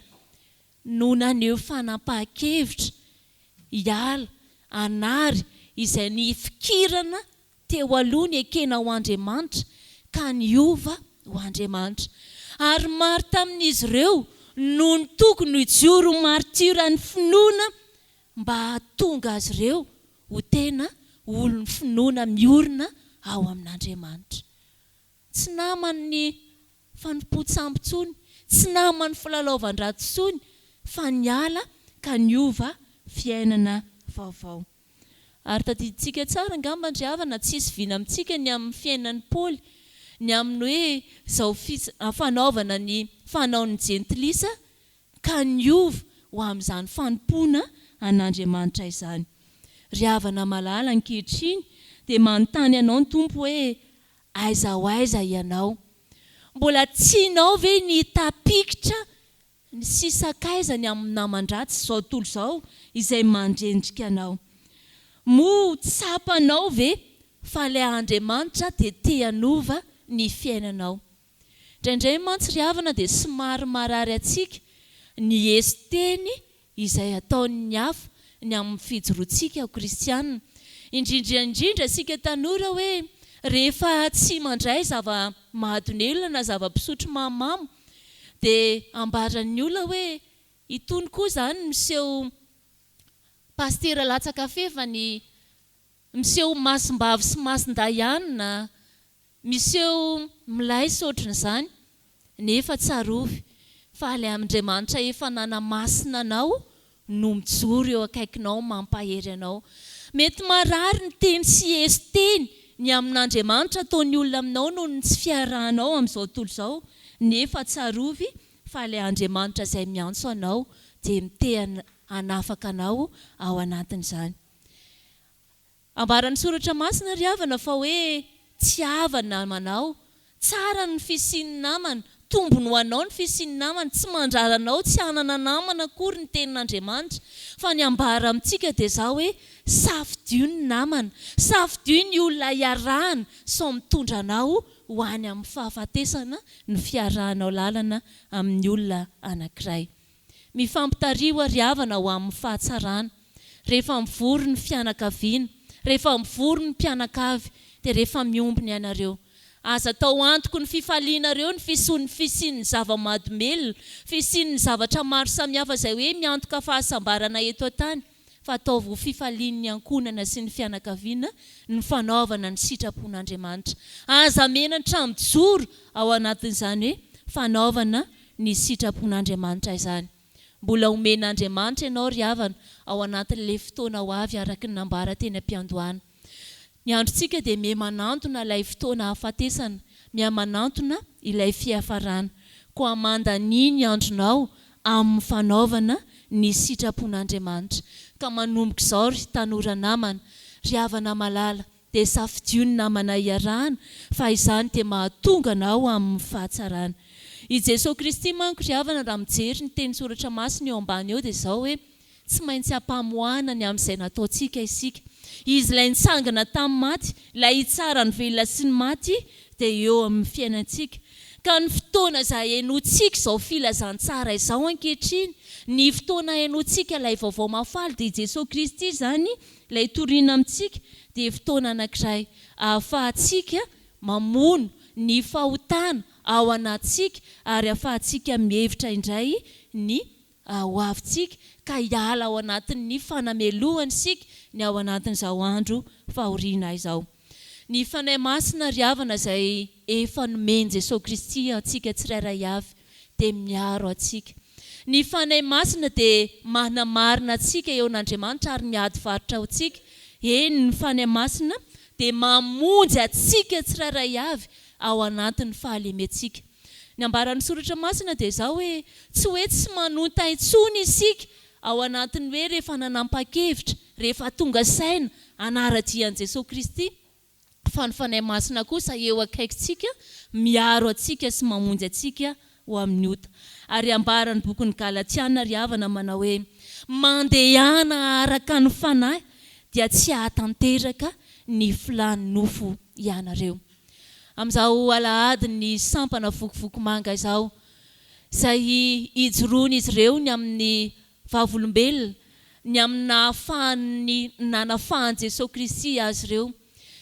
no naneho fanapahan-kevitra hiala anary izay nifikirana teo aloha ny ekena ho Andriamanitra ka niova ho Andriamanitra. Ary maro tamin'izy ireo no ny tokony hijoro martiora ny finoana mba hahatonga azy ireo ho tena olona finoana miorina ao amin'Andriamanitra. Tsy naman'ny fanompoam-pivavahana intsony, tsy naman'ny filalaovan-dratsy intsony, fa niala ka niova fiainana vaovao. Ary tadidintsika tsara angamba ry havana tsisy vina amintsika ny amin'ny fiainan'ny Paoly, ny amin'ny hoe izao fanaovana ny fanaon'ny jentilisa ka niova ho amin'izany fanompoana an'Andriamanitra izany. Ry havana malala ankehitriny dia manontany anao ny Tompo hoe aiza ho aiza ianao. Mbola tianao ve ny tapikitra sy sakaizany amin'ny naman-dratsy izao tontolo izao izay mandrendrika anao. Mo tsapanao ve fa ilay Andriamanitra dia te hanova ny fiainanao. Indraindray mantsy ry havana dia somary marary atsika ny esi-teny izay ataon'ny hafa ny amin'ny fijoroantsika kristianina. Indrindra isika tanora hoe rehefa tsy mandray zava-mahadonelona na zava-pisotro mamamo dia ambaran'ny olona hoe itony koa izany miseho pastera latsa-kafe fa ny miseho masim-bavy sy masin-dahianina, miseho milay ohatran'izany, nefa tsarovy fa ilay Andriamanitra efa nanamasina anao no mijoro eo akaikinao mampahery anao. Mety marary ny teny sy esi-teny ny amin'Andriamanitra ataon'ny olona aminao noho ny tsy fiarahanao amin'izao tontolo izao, nefa tsarovy fa ilay Andriamanitra izay miantso anao dia hanafaka anao ao anatin'izany. Ambaran'ny soratra masina ry havana fa hoe tsy havana manao, tsara ny fisiany namana, tombony ho anao ny fisiany namana, tsy mandraranao tsy hanana namana akory ny tenin'Andriamanitra. Fa ny ambara amintsika dia izao hoe safidio ny namana, safidio ny olona iarahana sao mitondra anao ho any amin'ny fahafatesana ny fiarahanao lalana amin'ny olona anankiray. Mifampitariho ry havana ho amin'ny fahatsarana. Rehefa mivory ny fianakaviana, rehefa mivory ny mpianakavy, dia rehefa miombony ianareo. Aza tao antoko ny fifalianareo ny fisian'ny zava-mahadomelona, fisian'ny zavatra maro samihafa izay hoe miantoka fahasambarana eto an-tany. Fa ataovy ho fifalian'ny ankonana sy ny fianakaviana ny fanaovana ny sitrapon'Andriamanitra. Aza mena ny trambojoro ao anatin'izany hoe fanaovana ny sitrapon'Andriamanitra izany. Mbola omen'Andriamanitra ianao ry havana ao anatin'ilay fotoana ho avy araka ny nambara teny am-piandohana. Ny androntsika dia miha-manantona ilay fotoana hafatesana, miha-manantona ilay fiafarana. Koa mandany ny andronao amin'ny fanaovana ny sitrapon'Andriamanitra. Ka manomboka izao ry tanora namana, ry havana malala, dia safidio ny namana iarahana, fa izany dia mahatonga anao amin'ny fahatsarana. I Jesosy Kristy manko ry havana raha mijery ny teny soratra masina eo ambany eo dia izao hoe tsy maintsy hampamohana ny amin'izay nataontsika isika. Izy ilay nitsangana tamin'ny maty, ilay hitsara ny velona sy ny maty dia eo amin'ny fiainantsika. Ka ny fotoana izay hainoantsika izao filazantsara izao ankehitriny, ny fotoana hainoantsika ilay vaovao mafaly dia Jesosy Kristy izany ilay toriana amintsika dia fotoana anankiray ahafahantsika mamono ny fahotana ao anatsika ary ahafahantsika mihevitra indray ny ho avintsika ka hiala ao anatin'ny fanamelohany sika ny ao anatin'izao andro fahoriana izao. Ny fanahy masina ry havana izay efa nomeny Jesosy Kristy antsika tsirairay avy dia miaro antsika. Ny fanahy masina dia manamarina antsika eo an'Andriamanitra ary miady varotra antsika. Ny fanahy masina dia mamonjy antsika tsirairay avy ao anatin'ny fahalementsika. Ny ambaran'ny soratra masina dia izao hoe tsy manonta intsony isika ao anatin'ny hoe rehefa nanam-pakevitra, rehefa tonga saina hanaradian'i Jesosy Kristy. Fa ny fanahy masina kosa eo akaikintsika, miaro antsika sy mamonjy antsika ho amin'ny ota. Ary ambaran'ny bokin'ny Galatiana ry havana manao hoe mandehana araka ny fanahy dia tsy hahatanteraka ny filany nofo ianareo. Amin'izao alahady ny sampana vokivoko manga izao, izay hijoroany izy ireo ny amin'ny vavolombelona, ny amin'ny nanafahany Jesosy Kristy azy ireo.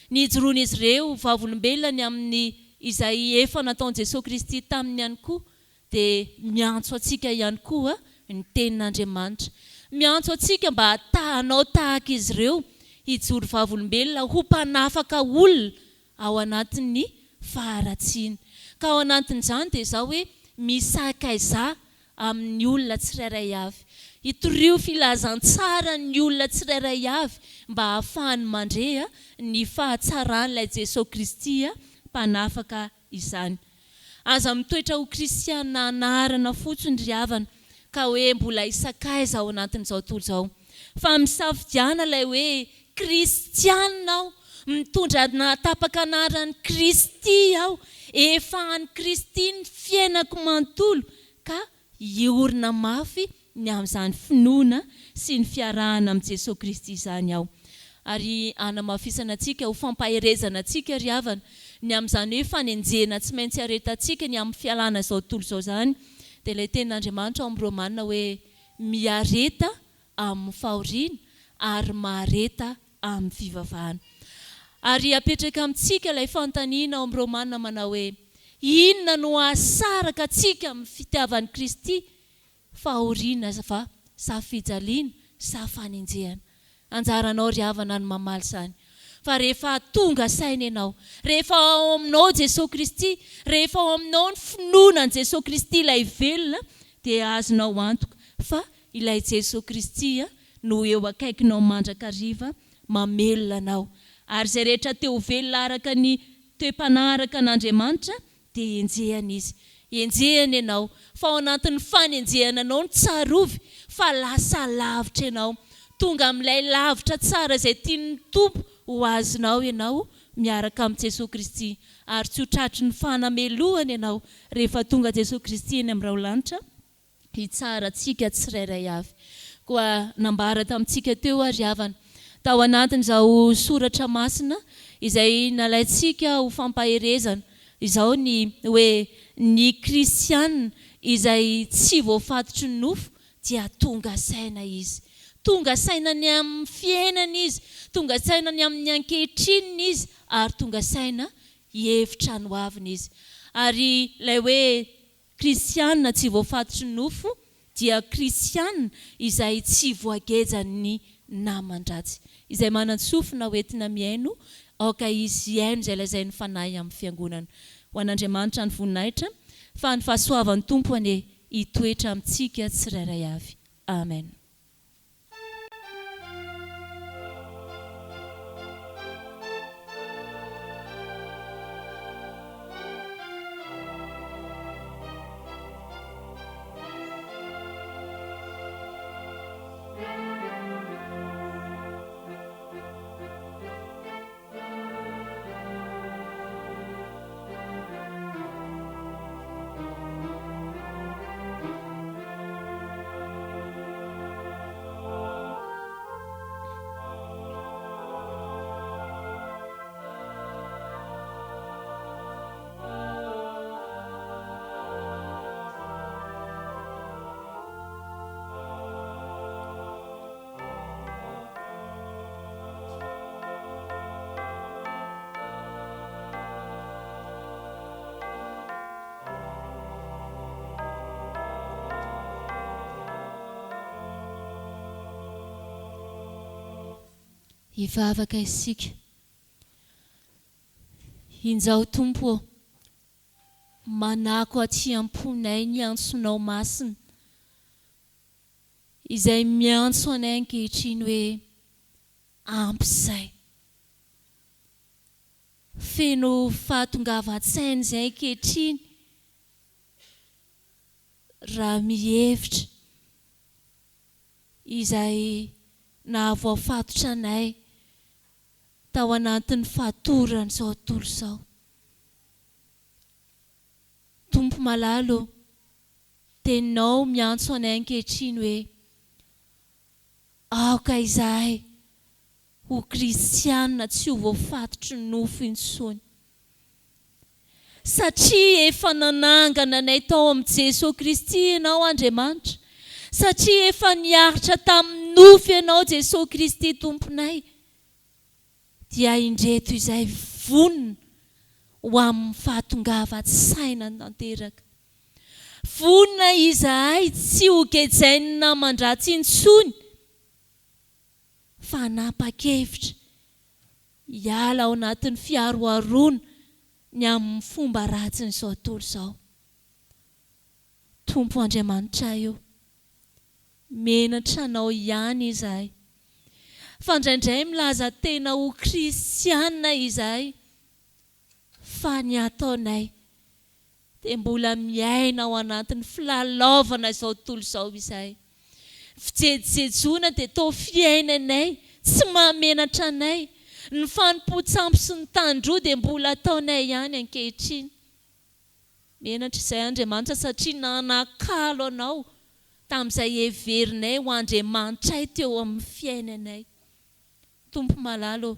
Ny hijoroany izy ireo vavolombelona ny amin'ny izay efa nataon'i Jesosy Kristy taminy ihany koa dia miantso antsika ihany koa ny tenin'Andriamanitra. Miantso antsika mba hanao tahaka izy ireo hijoro vavolombelona ho mpanafaka olona ao anatin'ny faharatsiana. Ka ao anatin'izany dia izao hoe misakaiza amin'ny olona tsirairay avy. Hitorio filazantsara ny olona tsirairay avy mba ahafahany mandre ny fahatsaran'ilay Jesosy Kristy mpanafaka izany. Aza mitoetra ho kristiana anarana fotsiny ry havana ka hoe mbola isakaiza ao anatin'izao tontolo izao. Fa misafidiana ilay hoe kristiana aho, mitondra tapaka anaran'i Kristy aho, efa any Kristy ny fiainako manontolo ka hiorina mafy ny amin'izany finoana sy ny fiarahana amin'ny Jesosy Kristy izany aho. Ary hanamafisana antsika ho fampaherezana antsika ry havana ny amin'izany hoe fanenjena tsy maintsy aretantsika ny amin'ny fialana izao tontolo izao izany dia ilay tenin'Andriamanitra ao amin'ny Romanina hoe miareta amin'ny fahoriana ary mahareta amin'ny fivavahana. Ary apetraka amintsika ilay fanontaniana ao amin'ny Romanina manao hoe inona no ahasaraka antsika amin'ny fitiavan'i Kristy, fahoriana sa fijaliana sa fanenjehana. Anjaranao ry havana ny mamaly izany. Fa rehefa tonga saina ianao, rehefa ao aminao Jesosy Kristy, rehefa ao aminao ny finoana ny Jesosy Kristy ilay velona dia azonao antoka fa ilay Jesosy Kristy no eo akaikinao mandrakariva mamelona anao. Ary izay rehetra teo velona araka ny toe-panaraka an'Andriamanitra dia enjehana izy. enjehana ianao, fa ao anatin'ny fanenjehana anao ny tsarovy, fa lasa lavitra ianao, tonga amin'ilay lavitra tsara izay tian'ny tompo ho azonao ianao miaraka amin'ny Jesosy Kristy, ary tsy ho tratry ny fanamelohana ianao rehefa tonga Jesosy Kristy eny amin'ny raolanitra hitsara antsika tsirairay avy. Koa nambara tamintsika teo ary havana tao anatin'izao soratra masina izay nalaintsika ho fampaherezana, izao ny hoe ny kristianina izay tsy voafatotry ny nofo dia tonga saina izy, tonga sainany amin'ny fiainana izy, tonga sainany amin'ny ankehitrininy izy, ary tonga saina hevitra no aviny izy. Ary ilay hoe kristianina tsy voafatotry ny nofo dia kristianina izay tsy voagejany naman-dratsy, izay manan-tsofina hoentina miaino aoka izy iaino izay lazainy fanahy amin'ny fiangonana. Ho an'Andriamanitra ny voninahitra, fa ny fahasoavan'ny tompo ane hitoetra amintsika tsirairay avy. Amen. Hivavaka isika. Inzao Tompo, manako aty am-ponay ny antsonao masina, izay miantso anay ankehitriny hoe ampy izay. Feno fahatongavan-tsaina izay ankehitriny, raha mihevitra izay nahavoafatotra anay tao anatin'ny fahatorany izao tontolo izao. Tompo malalo, teninao miantso anay ankehitriny hoe aoka izahay ho kristianina tsy ho voafatotry ny nofo intsony. Satria efa nanangana anay tao amin'ny Jesosy Kristy ianao Andriamanitra, satria efa niaritra tamin'ny nofo ianao Jesosy Kristy Tomponay, dia indreto izay vonona ho amin'ny fahatongava-tsaina tanteraka. Vonona izahay tsy ho kejainy naman-dratsy intsony, fa nanapa-kevitra hiala ao anatin'ny fiaroarona ny amin'ny fomba ratsiny izao tontolo izao. Tompo Andriamanitra io, menatra anao ihany izahay, fa indraindray milaza tena ho kristianina izahay, fa ny ataonay dia mbola miaina ao anatin'ny filalaovana izao tontolo izao izahay. Fijejejona dia toa fiainanay, tsy mahamenatra anay. Ny fanompo-tsampy sy ny tandroa dia mbola ataonay ihany ankehitriny. Menatra izay Andriamanitra, satria nanakalo anao tamin'izay heverinay ho Andriamanitray teo amin'ny fiainanay. Tompo malalo,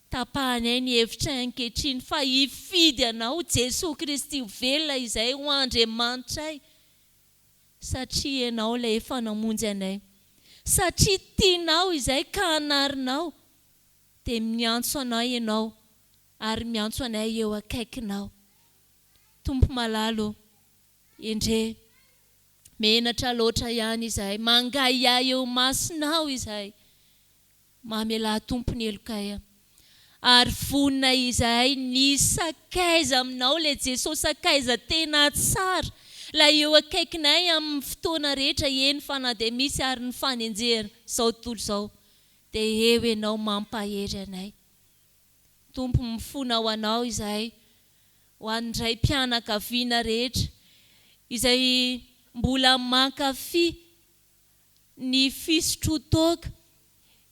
tapahanay ny hevitray ankehitriny fa hifidy anao Jesosy Kristy velona izay ho Andriamanitray, satria ianao ilay efa namonjy anay, satria tianao izay ka hanarinao, dia miantso anay ianao ary miantso anay eo akaikinao. Tompo malalo, endre menatra loatra ihany izahay, mangaia eo masinao izahay, mamela tompony elokaia, ary vonina izahay ny sakaiza aminao, ilay Jesosy sakaiza tena tsara, la eo akaikinay amin'ny fotoana rehetra, eny fa na dia misy ary ny fanenjehana izao tontolo izao, dia eo ianao mampahery anay. Tompo, mifona ho anao izahay, ho an'indray mpianakaviana rehetra izay mbola mankafy ny fisotro toaka,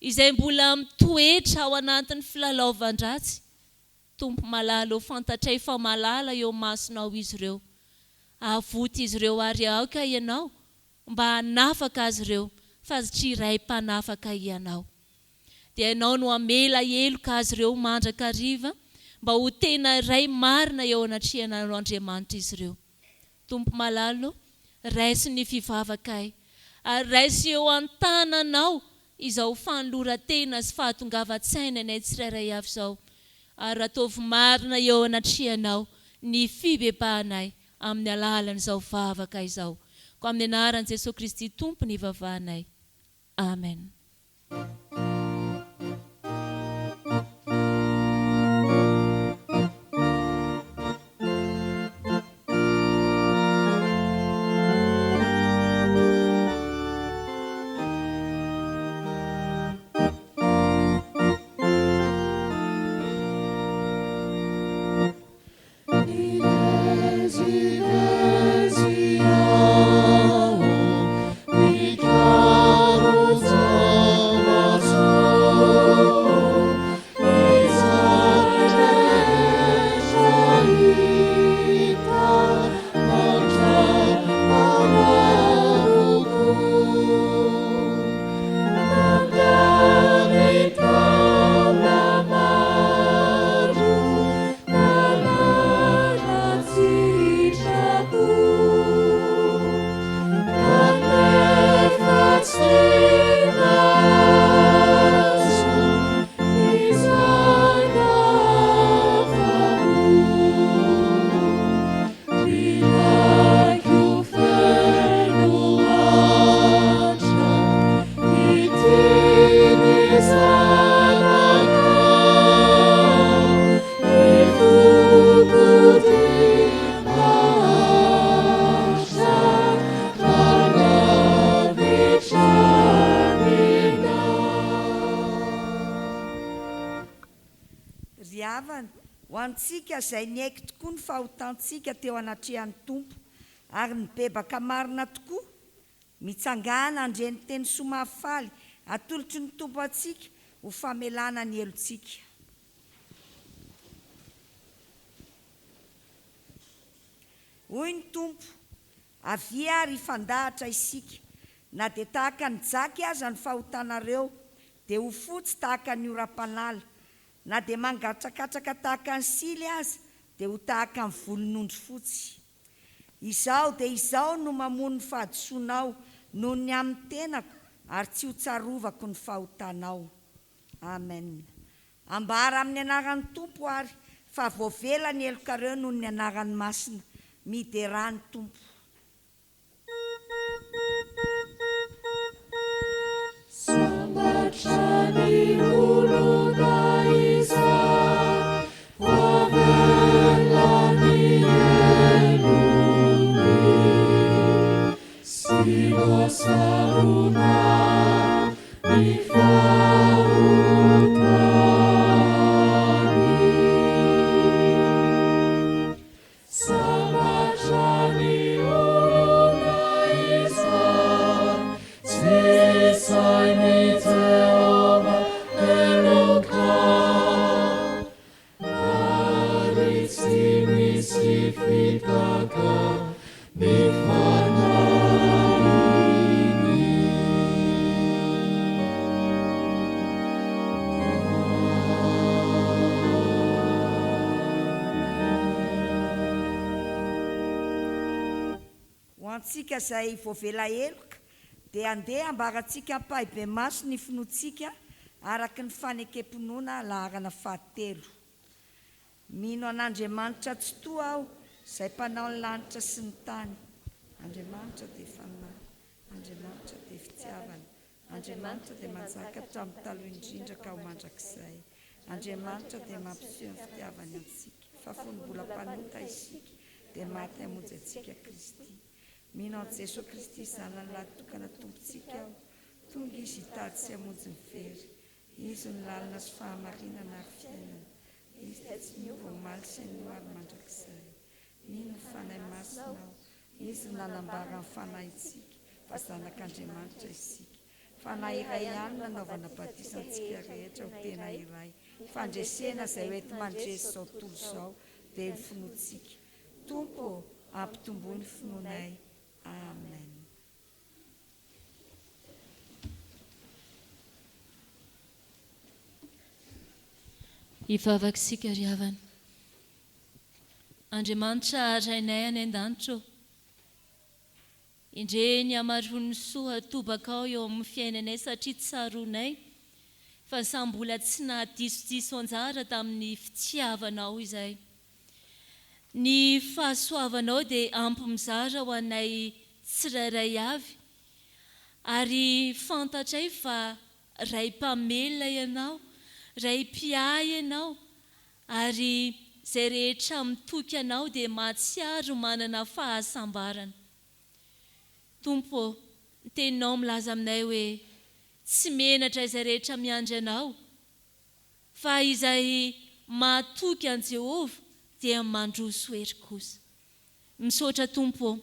izay mbola mitoetra ao anatin'ny filalaovan-dratsy. Tompo malala, fantatray fa malala eo masonao izy ireo. Avoty izy ireo ary aoka ianao mba hanafaka azy ireo, fa tsy iray mpanafaka ianao. Dia ianao no amela eloka azy ireo mandrakariva mba ho tena iray marina eo anatrihanao Andriamanitra izy ireo. Tompo malalo, raisy ny fivavakay, ary raisy eo an-tananao izao fanoloran-tena sy fahatongavan-tsaina anay tsirairay avy izao, ary ataovy marina eo anatrihanao ny fibebahanay amin'ny alalan'izao vavaka izao. Ko amin'ny anaran'i Jesosy Kristy Tompo ny vavahanay. Amen. Hoantsika izay niaiky tokoa ny fahotantsika teo anatrehan'ny Tompo, ary nibebaka marina tokoa, mitsangana andreny teny somafaly, atolotry ny Tompo atsika ho famelana ny helontsika. Hoy ny Tompo, avia ary ifandahatra isika, na dia tahaka ny jaky aza ny fahotanareo, dia ho fotsy tahaka ny oram-panala, na dia mangatrakatraka tahaka ny sily aza, dia ho tahaka ny volon'ondry fotsy. Izao dia izao no mamono ny fahadisoanao noho ny amin'ny tenako, ary tsy ho tsarovako ny fahotanao. Amen. Ambara amin'ny anaran'ny Tompo ary, fa voavela ny helokareo noho ny anaran'ny masina, miderany Tompo. Sambatra ny olona izay, voavela ny elony, sy voasarona ny fahotany. Sambatra ny olona izay, tsisay ny Jehova eloka, ary tsy misy fitaka ny fanahiny. Ho antsika izay voavela heloka, dia andeha ambaratsika ampahibe maso ny finoantsika araky ny fanekempinoana laharana 7. Mino an'Andriamanitra tsy toa aho, izay mpanao ny lanitra sy ny tany. Andriamanitra dia fanahy, Andriamanitra dia fitiavana, Andriamanitra dia manjaka hatramin'ny taloha indrindra ka ho mandrakizay. Andriamanitra dia mampiseho ny fitiavany antsika, fa fonombola mpanota isika, dia maty hamonjy antsika Kristy. Mino an'i Jesosy Kristy zanany lahy tokana tompontsika aho, tonga izy hitady sy hamonjy ny very. Izy ny lalina sy fahamarinana ary fiainana, izy dia tsy miova omaly sy ny maro mandrakizay. Mino ny fanahy masinao, izy nanambara amin'ny fanahy itsika fa zanak'Andriamanitra isika. Fanahy iray ihany nanaovana batisantsika rehetra ho tena iray. Fandresena izay hoety mandresy izao tontolo izao dia ny finoantsika. Tompo ampitomboa ny finoanay. Amen. Hivavaka isika ry havana. Andriamanitra arainay any an-danitra, indre ny amarony soa tobaka ao eo amin'ny fiainanay satria tsaronay fa samy mbola tsy nahadiso anjara tamin'ny fitiavanao izay. Ny fahasoavanao dia ampy mizara ho anay tsirairay avy, ary fantatray fa ray mpamelona ianao, ray mpiay ianao, ary izay rehetra mitoky anao dia mahatsiaro manana fahasambarana. Tompo, teninao milaza aminay hoe tsy menatra izay rehetra miandry anao, fa izay mahatoky an Jehovah dia mandroso hery kosa. Misaotra Tompo,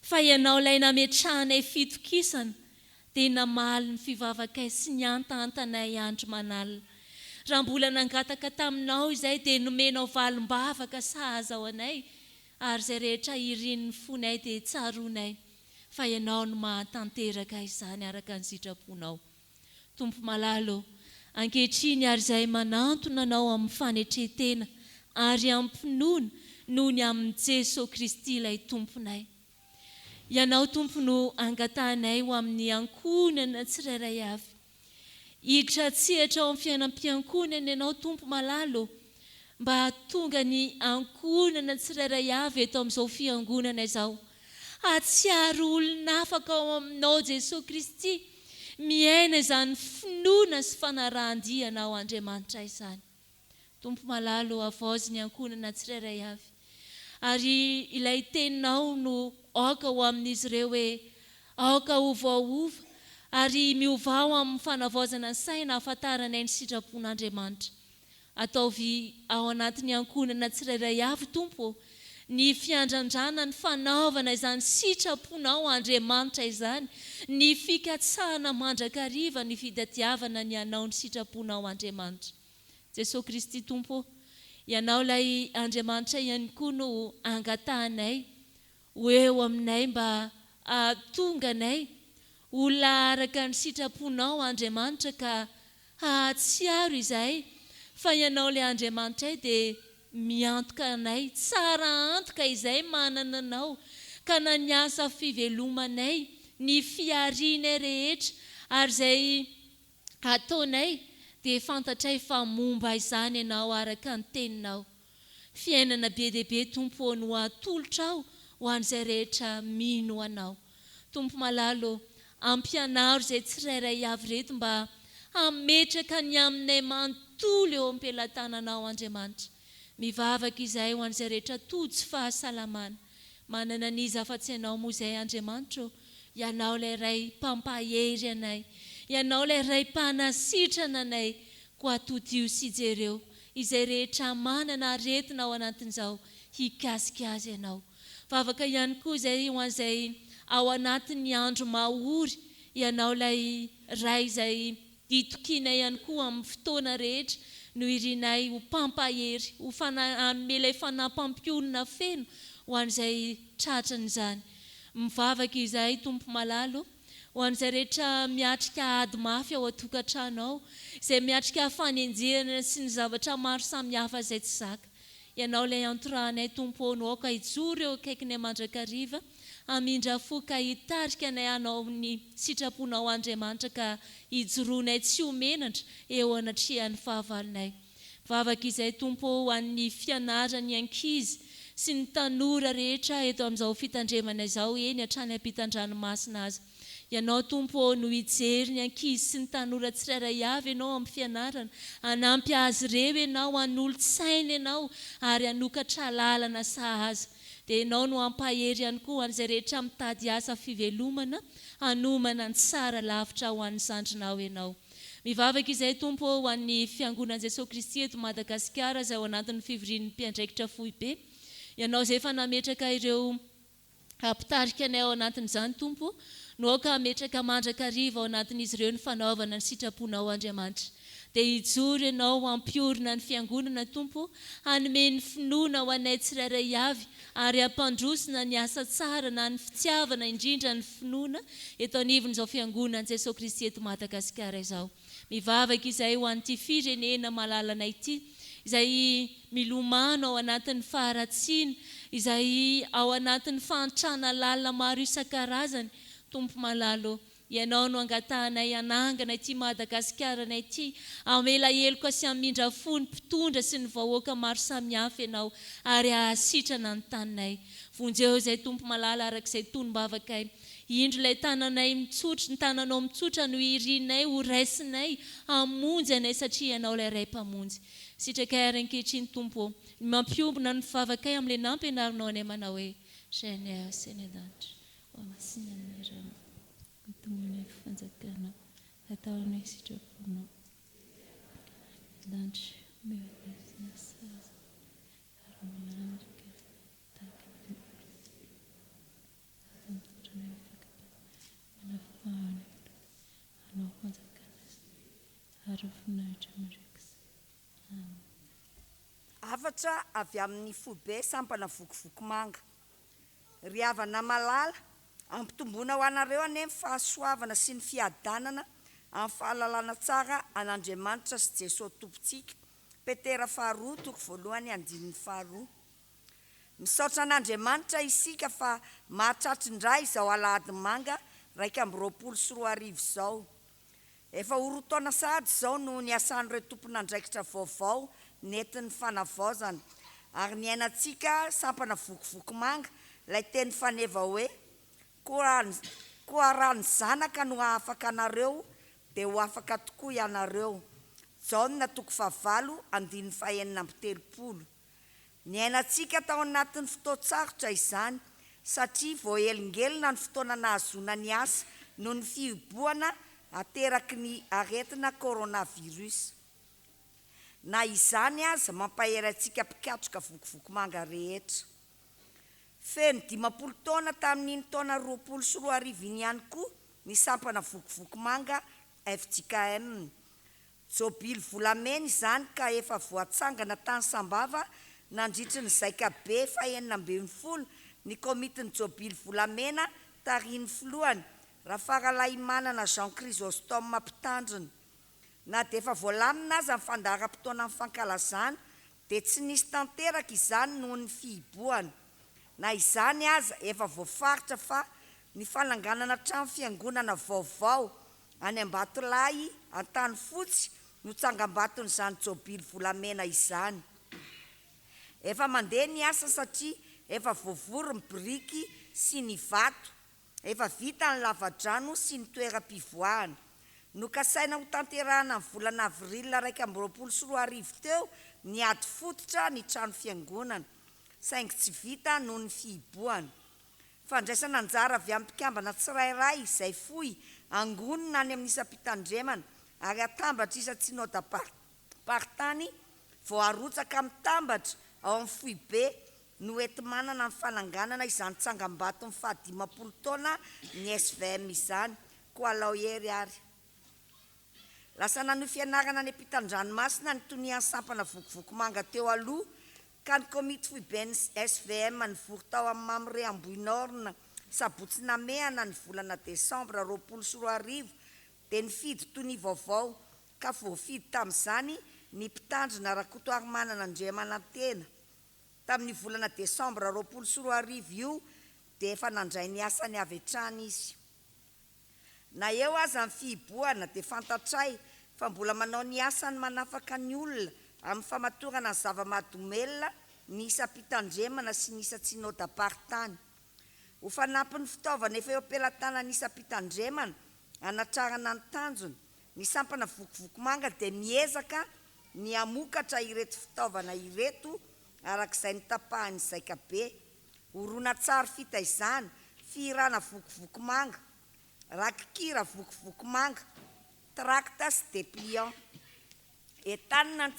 fa ianao ilay nametrahanay fitokisana dia namaly ny fivavakay sy ny antantanay andro manalina. Raha mbola nangataka taminao izay dia nomenao valim-bavaka sahaza ho anay, ary izay rehetra irin'ny fonay dia tsaronay, fa ianao no mahatanteraka izany araka ny sitraponao. Tompo malalo, ankehitriny ary izay manantona anao amin'ny fanetretena ary amin'ny finoana noho ny amin'ny Jesosy Kristy ilay tomponay. Ianao Tompo no angatanay ho amin'ny ankonana tsirairay avy. Hiditra tsihatra ao amin'ny fiainam-piankonana ianao Tompo malalo, mba tonga ny ankonana tsirairay avy eto amin'izao fiangonana izao. Hatsiaro olona afaka ao aminao Jesosy Kristy, miaina izany finoana sy fanarahan-diana ao Andriamanitra izany. Tompo malalo, avaozy ny ankonana tsirairay avy. Ary ilay teninao no aoka ho amin'izy ireo hoe aoka ovaova, ary miovao amin'ny fanavaozana ny saina ahafantaranay ny sitrapon'Andriamanitra. Ataovy ao anatin'ny ankonana tsirairay avy Tompo, ny fiandrandrana ny fanaovana izany sitraponao Andriamanitra izany, ny fikatsahana mandrakariva, ny fitadiavana ny anao ny sitraponao Andriamanitra. Jesosy Kristy Tompo, ianao ilay Andriamanitra ihany koa no angatahanay ho eo aminay mba ahatonganay olona araka ny sitraponao Andriamanitra ka hahatsiaro izay fa ianao ilay Andriamanitra dia miantoka anay, tsara antoka izay manana anao, ka na ny asa fivelomanay, ny fiarinay rehetra, ary izay ataonay dia fantatray fa momba izany ianao araka ny teninao. Fiainana be dia be Tompo no atolotra ao ho an'izay rehetra mino anao. Tompo malalo, ampianaro izay tsirairay avy reto mba hametraka ny aminay manontolo eo am-pelantananao Andriamanitra. Mivavaka izay ho an'izay rehetra tojo fahasalamana. Manana n'iza afa-tsy ianao moa izay Andriamanitra, ianao ilay ray mpampahery anay, ianao ilay ray mpanasitrana anay, ko atodio sy jereo izay rehetra manana aretina ao anatin'izao hikasika azy ianao. Vavaka ihany koa izay ho an'izay ao anatin'ny andro mahory, ianao ilay ray izay hitokiana ihany koa amin'ny fotoana rehetra, no irinay ho pampahery, ho anome ilay fanampam-pionina feno ho an'izay tratran'izany. Mivavaka izay Tompo malalo, ho an'izay rehetra miatrika ady mafy ao an-tokantrano ao, izay miatrika fanenjehana sy ny zavatra maro samihafa izay tsy zaka. Ianao ilay antoranay Tompo, no aoka hijoro eo akaikinay mandrakariva, amindra fo ka hitarika anay anao ny sitraponao Andriamanitra ka hijoroanay tsy homenatra eo anatrehan'ny fahavalonay. Vavaka izay Tompo ho an'ny fianarany ankizy sy ny tanora rehetra eto amin'izao fitandremana izao, eny hatrany ampitan-dranomasina azy. Ianao Tompo no hijery ny ankizy sy ny tanora tsirairay avy ianao amin'ny fianarana, hanampy azy ireo ianao, hanolo-tsaina ianao ary hanokatra lalana sahaza. Dia ianao no ampahery ihany koa an'izay rehetra mitady asa fivelomana, hanomana ny tsara lavitra ho an'ny zandrinao ianao. Mivavaka izay Tompo ho an'ny fiangonan'i Jesosy Kristy eto Madagasikara izay ao anatin'ny fivorian'ny mpiandraikitra foibe. Ianao izay efa nametraka ireo Ampitarika anay ao anatin'izany Tompo, no ao ka ametraka mandrakariva ao anatin'izy ireo ny fanaovana ny sitraponao Andriamanitra. Dia hijoro ianao ampiorina ny fiangonana Tompo, hanome ny finoana ho anay tsirairay avy, ary ampandrosina ny asa tsara na ny fitiavana indrindra ny finoana eto anivon'izao fiangonana Jesosy Kristy eto Madagasikara izao. Mivavaka izay ho an'ity firenena malalanay ity, izay milomano ao anatin'ny faharatsiana, izay ao anatin'ny fantrana lalina maro isan-karazany. Tompo malalo, ianao no angatahanay anangana ity Madagasikara-nay ity, amela heloka sy amindra fony mpitondra sy ny vahoaka maro samihafa ianao, ary ahasitrana ny taninay. Vonjeo izay Tompo malala arak'izay tonom-bavakay. Indro ilay tananay mitsotra, ny tananao mitsotra no irinay, ho raisinay, hamonjy anay satria ianao ilay ray mpamonjy. Sitrakay ary ankehitriny Tompo, mampiombona ny vavakay amin'ilay nampianarinao anay manao hoe Seigneur, Seigneur danitra, masina ny rano, mitomony fanjakana, ataonay sitraponao. Danitra, mevesina saza, ary milandrika, takana. Antonay fakapana, manafahana, anao fanjakana, ary finahitra mirikisa. Afatra avy amin'ny fobe sampana vokovoko manga. Ry havana malala, ampitomboana ho anareo ane ny fahasoavana sy ny fiadanana amin'ny fahalalana tsara an'Andriamanitra sy Jesosy Tompontsika. Petera 2:1-2. Misaotra an'Andriamanitra isika fa mahatratrindray izao alahady manga 2:20 izao. Efa orotaona sady izao no niasan'ireo tompon'andraikitra vaovao nentin'ny fanavaozana, ary niainantsika sampana vokovoko manga, ilay teny faneva hoe koa raha ny zanaka no afaka anareo dia ho afaka tokoa ianareo. Jona 2:9-10. Niainantsika tao anatin'ny fotoan-tsarotra izany, satria voahelingelina ny fotoana nahazona ny asa noho ny fihibohana ateraky ny aretina coronavirus. Na izany aza mampahery antsika mpikatroka vokovoko manga rehetra. Feno 50 taona tamin'iny taona 20 iny ihany koa ny sampana vokovoko manga FJKM. Jobily volamena izany ka efa voatsangana tany Sambava nandritry ny zaikabe fahenina ambin'ny folo ny komitiny Jobily volamena tariny filohany Rafaralay manana Jean Chrysostome mampitandrina. Na dia efa voalamina aza ny fandaharam-potoana amin'ny fankalazana dia tsy nisy tanteraka izany noho ny fihibohana. Na izany aza efa voafaritra fa ny falanganana trano fiangonana vaovao any Ambatolahy Antany Fotsy no tsangam-baton'izany Jobily volamena izany. Efa mandeha ny asa satria efa voavory ny biriky sy ny vato, efa vita ny lavadrano sy ny toeram-pivoahana. Nokasaina ho tanterahana amin'ny volana avril 20 teo ny ady fototra ny trano fiangonana, saingy tsy vita noho ny fihibohana. Fandraisana anjara avy amin'ny mpikambana tsirairay izay fohy angonina any amin'ny isam-pitandremana ary atambatra isa-tsinota partany vao arotsaka mitambatra ao amin'ny foibe no ety manana ny falanganana izany tsangam-bato ny 50 taona ny Fjkm izany koa alao hery ary. Lasa nanohy fianarana any ampitan-dranomasina ny tonian'ny sampana vokovoko manga teo aloha ka ny komity foiben'ny SVM nivory tao amin'ny Mamre Ambohinorina sabotsy namehana ny volana Desambra 20 dia nifidy tony vaovao ka voafidy tamin'izany ny mpitandrina Rakoto Manana Andriamanantena. Tamin'ny volana Desambra 20 io dia efa nandray ny asany avy hatrany izy. Na eo aza ny fihibohana dia fantatray fa mbola manao ny asany manafaka ny olona amin'ny famatorana ny zava-mahadomelina ny isam-pitandremana sy ny isa-tsinota-partany. Ho fanampy ny fitaovana efa eo am-pelatana ny isam-pitandremana anatrarana ny tanjona, ny sampana vokovoko manga dia miezaka ny amokatra ireto fitaovana ireto arak'izay ny tapahany zaikabe. Orona tsara fitaizana, firana vokovoko manga, rakikira vokovoko manga, tracta sy dépliant. Entanina ny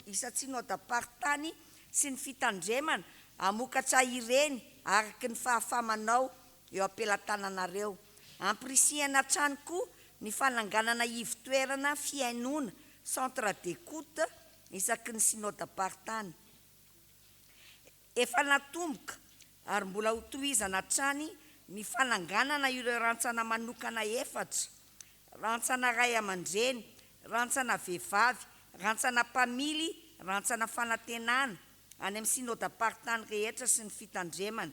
isa-tsinota-partany sy ny fitandremana amokatra ireny araky ny fahafamanao eo ampelantananareo. Ampirisihana trano koa ny fananganana ivon-toerana fiainona centre d'écoute isaky ny synodam-paritany. Efa natomboka ary mbola ho tohizana trany ny fananganana ireo rantsana manokana 4: rantsana ray aman-dreny, rantsana vehivavy, rantsana mpamily, rantsana fanantenana any amin'ny synodam-paritany rehetra sy ny fitandremana.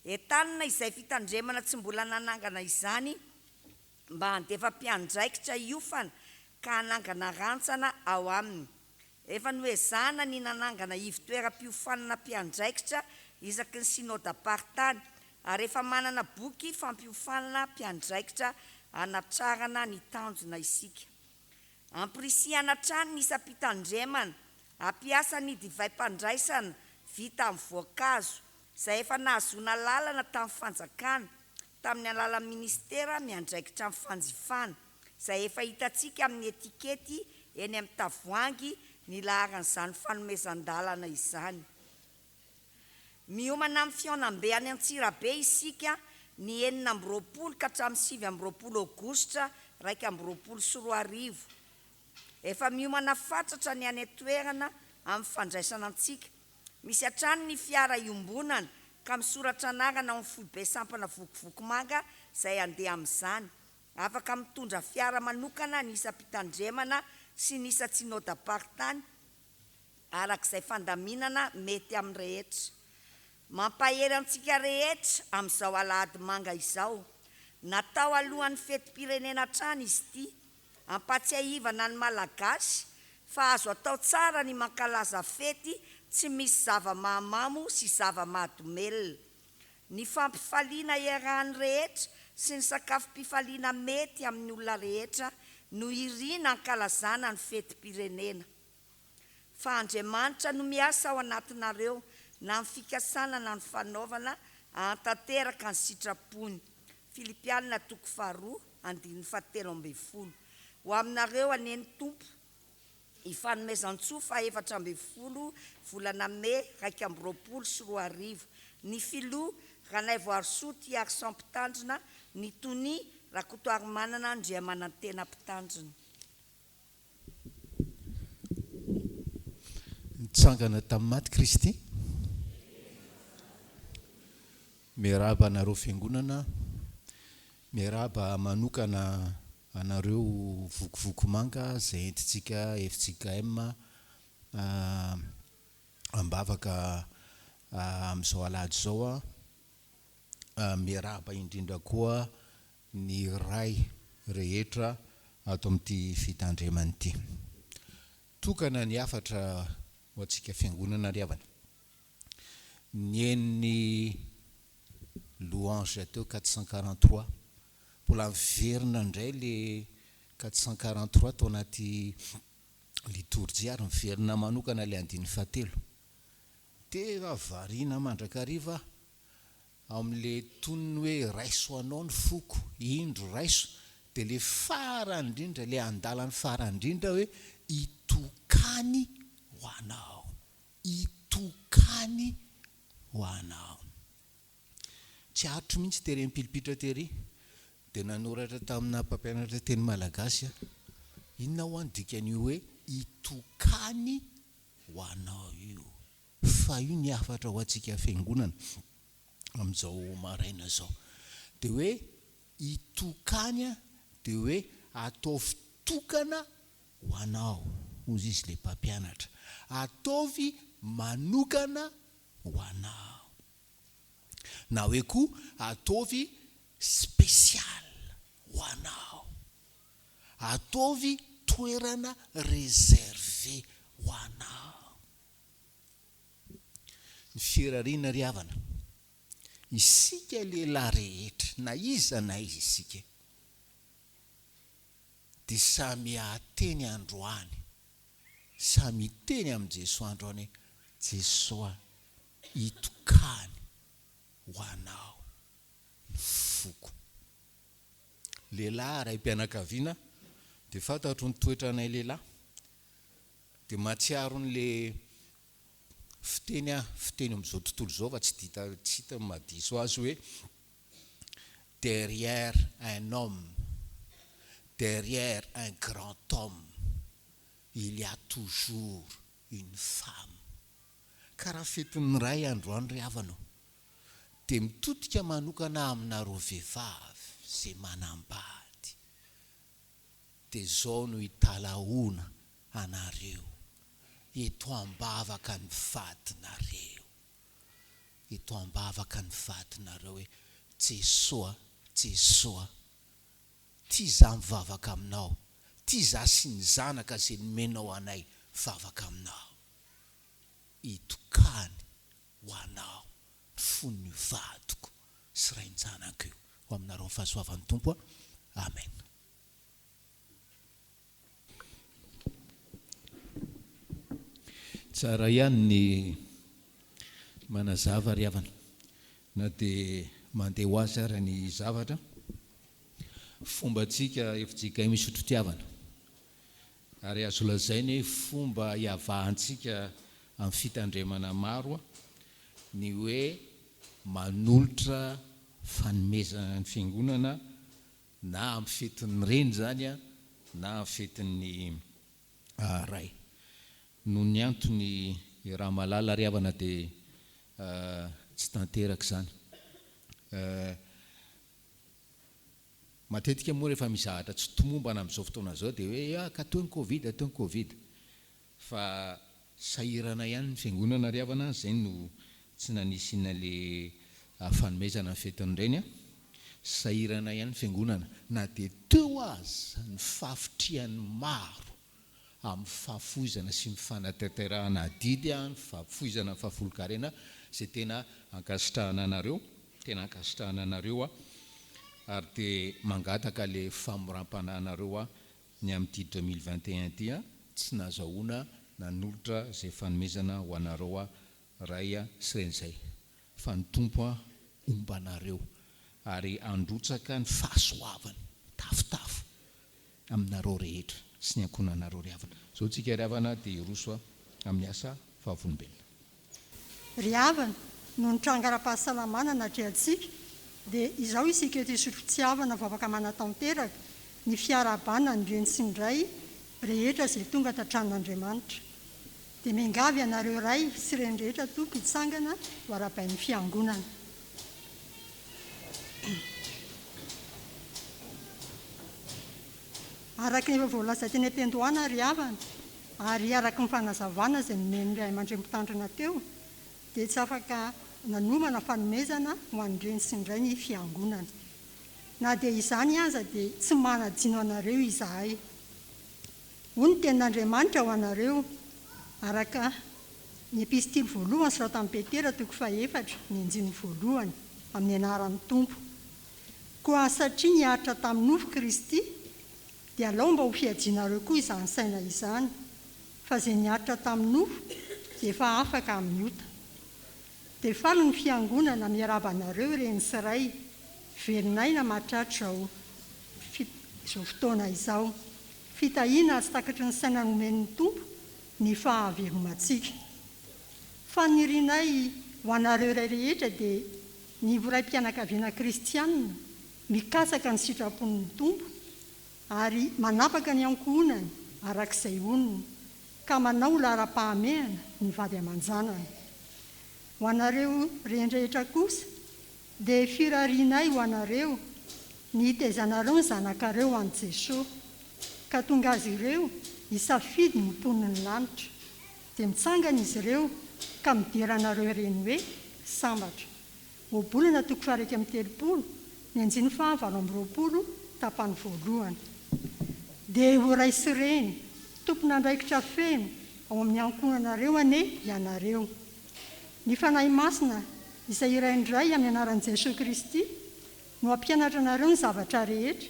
Entanina izay fitandremana tsy mbola nanangana izany mba handefa mpiandraikitra iofana ka hanangana rantsana ao aminy. Efa noezahana ny nanangana ivon-toeram-piofanana mpiandraikitra isaky ny synodam-paritany ary efa manana boky fampiofanana mpiandraikitra hanatrarana ny tanjona isika. Ampirisihana trano ny isam-pitandremana ampiasa ny divay mpandraisana vita amin'ny voankazo izay efa nahazoana lalana tamin'ny fanjakana tamin'ny alalan'ny ministera miandraikitra amin'ny fanjifana izay efa hitantsika amin'ny etikety eny amin'ny tavoahangy ny laharan'izany fanomezan-dalana izany. Miomana amin'ny fiaonam-be any Antsirabe isika ny 9 ka hatramin'ny 7 aogositra 2024. Efa miomana fatratra ny any toerana amin'ny fandraisana antsika. Misy hatrany ny fiara iombonana ka misoratra anarana amin'ny foibe sampana vokovoko manga izay andeha amin'izany. Afaka mitondra fiara manokana ny isam-pitandremana sy ny isa-synodam-paritany arak'izay fandaminana mety amin'ny rehetra. Mampahery antsika rehetra amin'izao alahady manga izao. Natao alohan'ny fetim-pirenena trany izy ity, ampatsiahivana ny malagasy fa azo atao tsara ny mankalaza fety tsy misy zava-mahamamo sy zava-mahadomelina. Ny fampifaliana iarahan'ny rehetra sy ny sakafom-pifaliana mety amin'ny olona rehetra no irina ankalazana ny fetim-pirenena. Fa Andriamanitra no miasa ao anatinareo na amin'ny fikasana na ny fanaovana hantanteraka ny sitrapony. Filipianina 2:17. Ho aminareo aneny Tompo, ifanomezan-tsoa 14 volana May 2024. Ny filoha Ranay Voarisoa Tiarson mpitandrina, ny tony Rakotoary Manana Andriamanantena mpitandrina. Nitsangana tamin'ny maty Kristy. Miaraba anareo fiangonana, miaraba manokana anareo vokovoko manga izay entintsika Fjkm ambavaka amin'izao alahady izao. Miaraba indrindra koa ny ray rehetra ato amin'ity fitandremana ity. Tokana ny afatra ho antsika fiangonana ry havana. Ny eniny louange teo 443, mbola miverina indray le 443 tao anaty liturgia ary miverina manokana le 17. Tena variana mandrakariva amin'le toniny hoe raiso anao ny foko, indro raiso, dia le farany indrindra, le andalany farany indrindra hoe itokany ho anao, itokany ho anao. Tsy arotro mihitsy tery mipilipitra tery, dia nanoratra tamina mpampianatra teny malagasy, inona ho any dikany hoe itokany ho anao io. Fa io ny afatra ho antsika fiangonana amin'izao maraina zao, dia hoe itokany, dia hoe ataovy tokana ho anao. Hozy izy le mpampianatra, ataovy manokana ho anao. Na hoe koa ataovy spesial ho anao, ataovy toerana reserve ho anao. Ny firariana ry havana, isika lehilahy rehetra, na iza isika, dia samy ateny androany, samy teny amin'i Jesosy androany, Jesosy itokany ho anao ny foko. Lehilahy ray mpianakaviana, dia fantatro ny toetranay lehilahy, dia matsiaro n'le fiteny amin'izao tontolo izao fa tsy hita madiso azy hoe derrière un homme, derrière un grand homme, il y a toujours une femme. Karaha fetin'ny ray androany ry havana dia mitodika manokana aminareo vehivavy izay manambady dia zao no hitalaona anareo eto ambavaka ny vadinareo, eto ambavaka ny vadinareo hoe Jesoa, Jesoa, ty izaho mivavaka aminao, ty izaho sy ny zanaka izay nomenao anay mivavaka aminao, itokany ho anao ny fon'ny vadiko sy rain-janako io. Ho aminareo ny fahasoavan'ny Tompo. Amen. Tsara ihany ny manazava ry havana na dia mandeha ho azy ara ny zavatra fombantsika Fjkm Isotry Fitiavana ary azo lazainy fomba hiavahantsika amin'ny fitandremana maro ny hoe manolotra fanomezana ny fiangonana na amin'ny fetin'ny reny zany na amin'ny fetin'ny ray. Noho ny antony raha malala ry havana dia tsy tanteraka zany. Matetika moa rehefa mizahatra tsy tomombana amin'izao fotoana izao dia hoe ka teo ny Covid, teo ny Covid. Fa sahirana ihany ny fiangonana ry havana, izay no tsy nanisy inale fanomezana ny fetin'ny reny. Sahirana ihany ny fiangonana na dia teo azy ny fahafitrian'ny maro amin'ny fahafoizana sy ny fanatanterahana adidy, ny fahafoizana fahafolokarena izay tena ankasitrahana anareo, tena ankasitrahana anareo ary dia mangataka le famoram-panahy anareo ny amin'ity 2021 ty tsy nazahoana nanolotra izay fanomezana ho anareo ray sy ren'izay fa ny Tompo omba anareo ary androtsaka ny fahasoavany tafotafo aminareo rehetra sy ny ankonanareo ry havana. Zao tsika ry havana dia iroso amin'ny asa fahavolombelona. Ry havana no nitranga ara-pahasalamana natrehantsika dia izao isika eto Isotry Fitiavana vao afaka manatanteraka ny fiarabana ny reny sy ny ray rehetra izay tonga tantran'Andriamanitra. Dia mingavy ianareo ray sy reny rehetra tompo hitsangana ho ara-bain'ny fiangonana. Araka ny efa voalaza teny am-piandohana ry havana ary araka ny fanazavana izay nomeny ray aman-dreny-mpitandrina teo dia tsy afaka nanomana fanomezana ho an'ireny sy ny ray ny fiangonana. Na dia izany aza dia tsy manadino anareo izahay. Hoy ny tenin'Andriamanitra ho anareo araka ny epistily voalohany soratany tamin'i Petera 4:1 ny anjiny voalohany amin'ny anaran'ny Tompo. Koa satria niaritra tamin'ny nofo Kristy dia alao mba ho fiajinareo koa izany saina izany, fa izay niaritra tamin'ny nofo dia efa afaka amin'ny ota. Dia falo ny fiangonana miarabanareo reny sy ray velonay na mahatratra izao fotoana izao. Fitahiana tsy takatry ny saina nomen'ny Tompo ny fahavelomantsika. Fanirinay ho anareo ray rehetra dia ny voray-pianakaviana kristianina mikasaka ny sitrapon'ny Tompo ary manapaka ny ankohonany arak'izay onony ka manao lara-pahamehana ny vady aman-janany. Ho anareo rehetra kosa dia firarianay ho anareo ny hitaizanareo ny zanakareo an'i Jesosy ka tonga azy ireo hisafidy ny mponiny lanitra dia mitsangana izy ireo ka mideranareo reny hoe sambatra. Obolana 2:30 ny anjiny 7:20 tapany voalohany. Dia ho ray sy reny tompona andraikitra feno ao amin'ny ankonanareo ane ianareo. Ny fanahy masina izay iraindray amin'ny anaran'i Jesosy Kristy no ampianatra anareo ny zavatra rehetra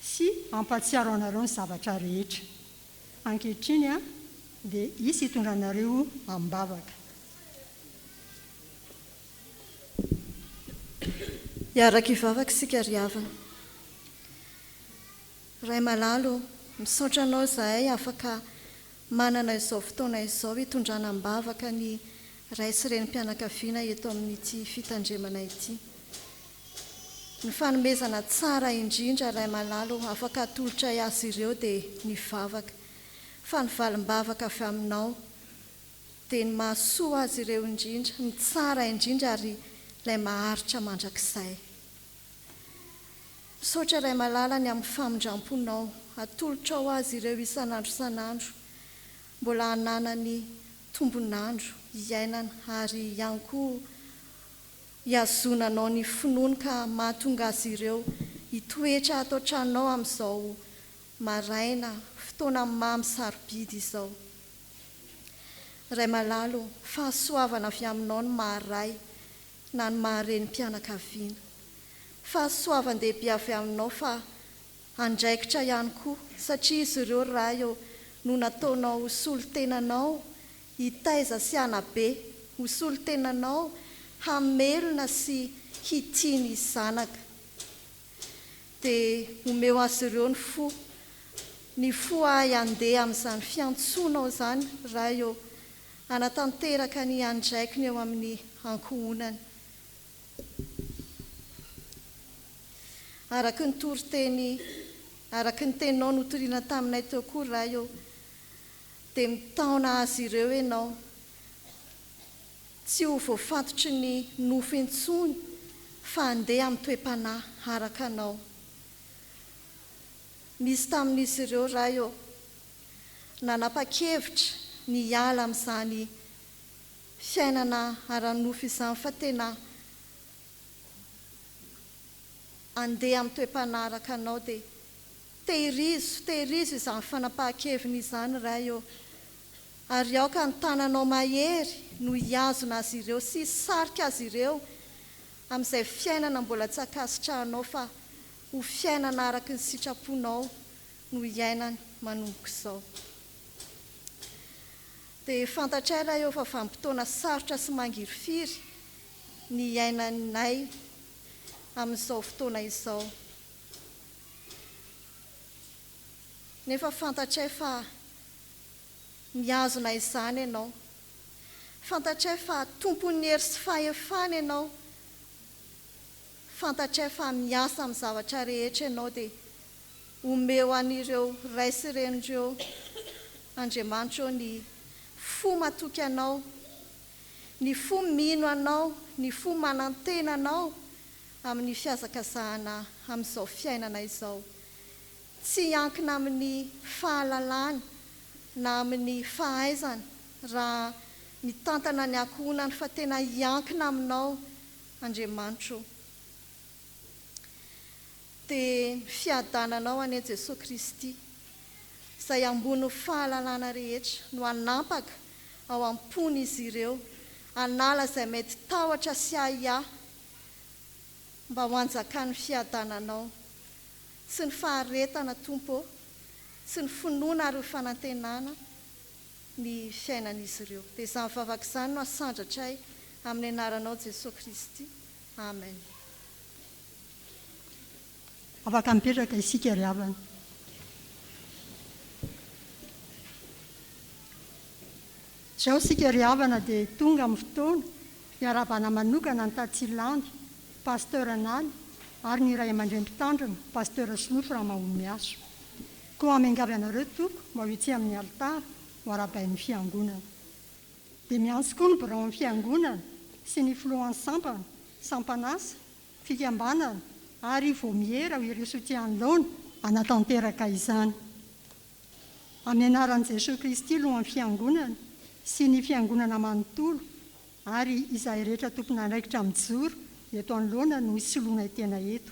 sy ampatsiaro anareo ny zavatra rehetra. Ankehitriny dia isy hitondranareo am-bavaka. Iaraka hivavaka isika ry havana. Ray malalo, misaotra anao izahay afaka manana izao fotoana izao hitondrana am-bavaka ny ray sy reny mpianakaviana eto amin'ity fitandremana ity. Ny fanomezana tsara indrindra ray malalo afaka atolotra azy ireo dia ny vavaka, fa ny valim-bavaka avy aminao dia ny mahasoa azy ireo indrindra, ny tsara indrindra ary ilay maharitra mandrakizay. Misaotra ray malalany amin'ny famindramponao, atolotra ao azy ireo isan'andro, mbola hananany tombonandro iainana ary ihany koa hiazonanao ny finoana ka mahatonga azy ireo hitoetra ato an-tranonao amin'izao maraina fotoana mamy sarobidy izao. Ray malalo, fahasoavana avy aminao ny maharay na ny mahareny mpianakaviana. Fahasoavan-dehibe avy aminao fa andraikitra ihany koa, satria izy ireo raha eo no nataonao solon-tenanao hitaiza sy hanabe, ho solon-tenanao hamelona sy hitiany zanaka. Dia omeo azy ireo ny fo ahy andeha amin'izany fiantsonao zany raha eo anatanteraka ny andraikiny eo amin'ny ankohonany. Araka ny teninao notoriana taminay teo koa raha eo dia mitaona azy ireo ianao, tsy ho voafatotry ny nofo intsony fa andeha amin'ny toe-panahy araka anao. Misy tamin'izy ireo raha eo nanapa-kevitra ny hiala amin'izany fiainana ara-nofo izany fa tena andeha amin'ny toe-panahy araka anao dia tehirizo izany fanapahan-keviny izany raha eo, ary aoka ny tananao mahery no hiazona azy ireo sy sarika azy ireo amin'izay fiainana mbola tsy hakasitrahanao fa ho fiainana araka ny sitraponao no hiainany manomboka izao. Dia fantatray raha eo fa vanim-potoana sarotra sy mangirifiry ny hiainanay amin'izao fotoana izao. Nefa fantatray fa miazona izany ianao, fantatray fa tompon'ny hery sy fahefana ianao, fantatray fa miasa amin'ny zavatra rehetra ianao dia omeo an'ireo ray sy renireo Andriamanitra eo ny fo matoky anao, ny fo mino anao, ny fo manantena anao amin'ny fiazakazahana amin'izao fiainana izao. Tsy hiankina amin'ny fahalalana na amin'ny fahaizana raha mitantana ny ankohonany fa tena hiankina aminao Andriamanitra. Dia fiadananao any Jesosy Kristy izay ambony fahalalana rehetra no hanampaka ao am-pony izy ireo, hanala izay mety tahotra sy ahiahy mba ho anjakan'ny fiadananao sy ny faharetana Tompo, sy ny finoana ary fanantenana ny fiainan'izy ireo. Dia izany vavaka izany no asandratra amin'ny anaranao Jesosy Kristy. Amen. Afaka mipetraka isika ry havana. Izao sika ry havana dia tonga amin'ny fotoana hiaravana manokana ny Tatsilandy, pasteur Naly ary ny ray aman-dreny mpitandrina, pasteur Sinofo raha Mahomiaso. Koa amiangavy anareo toko mba hoetsy amin'ny altara ho arabain'ny fiangonana. Dia miantso koa ny birao amin'ny fiangonana sy ny filohan'ny sampanasa, fikambanana ary vomiera ho ireo sotian'laona anatanteraka izany. Amin'ny anaran'i Jesosy Kristy lohan'ny fiangonana sy ny fiangonana manontolo ary izay rehetra tompona andraikitra mijoro eto anoloana no isoloana tena eto.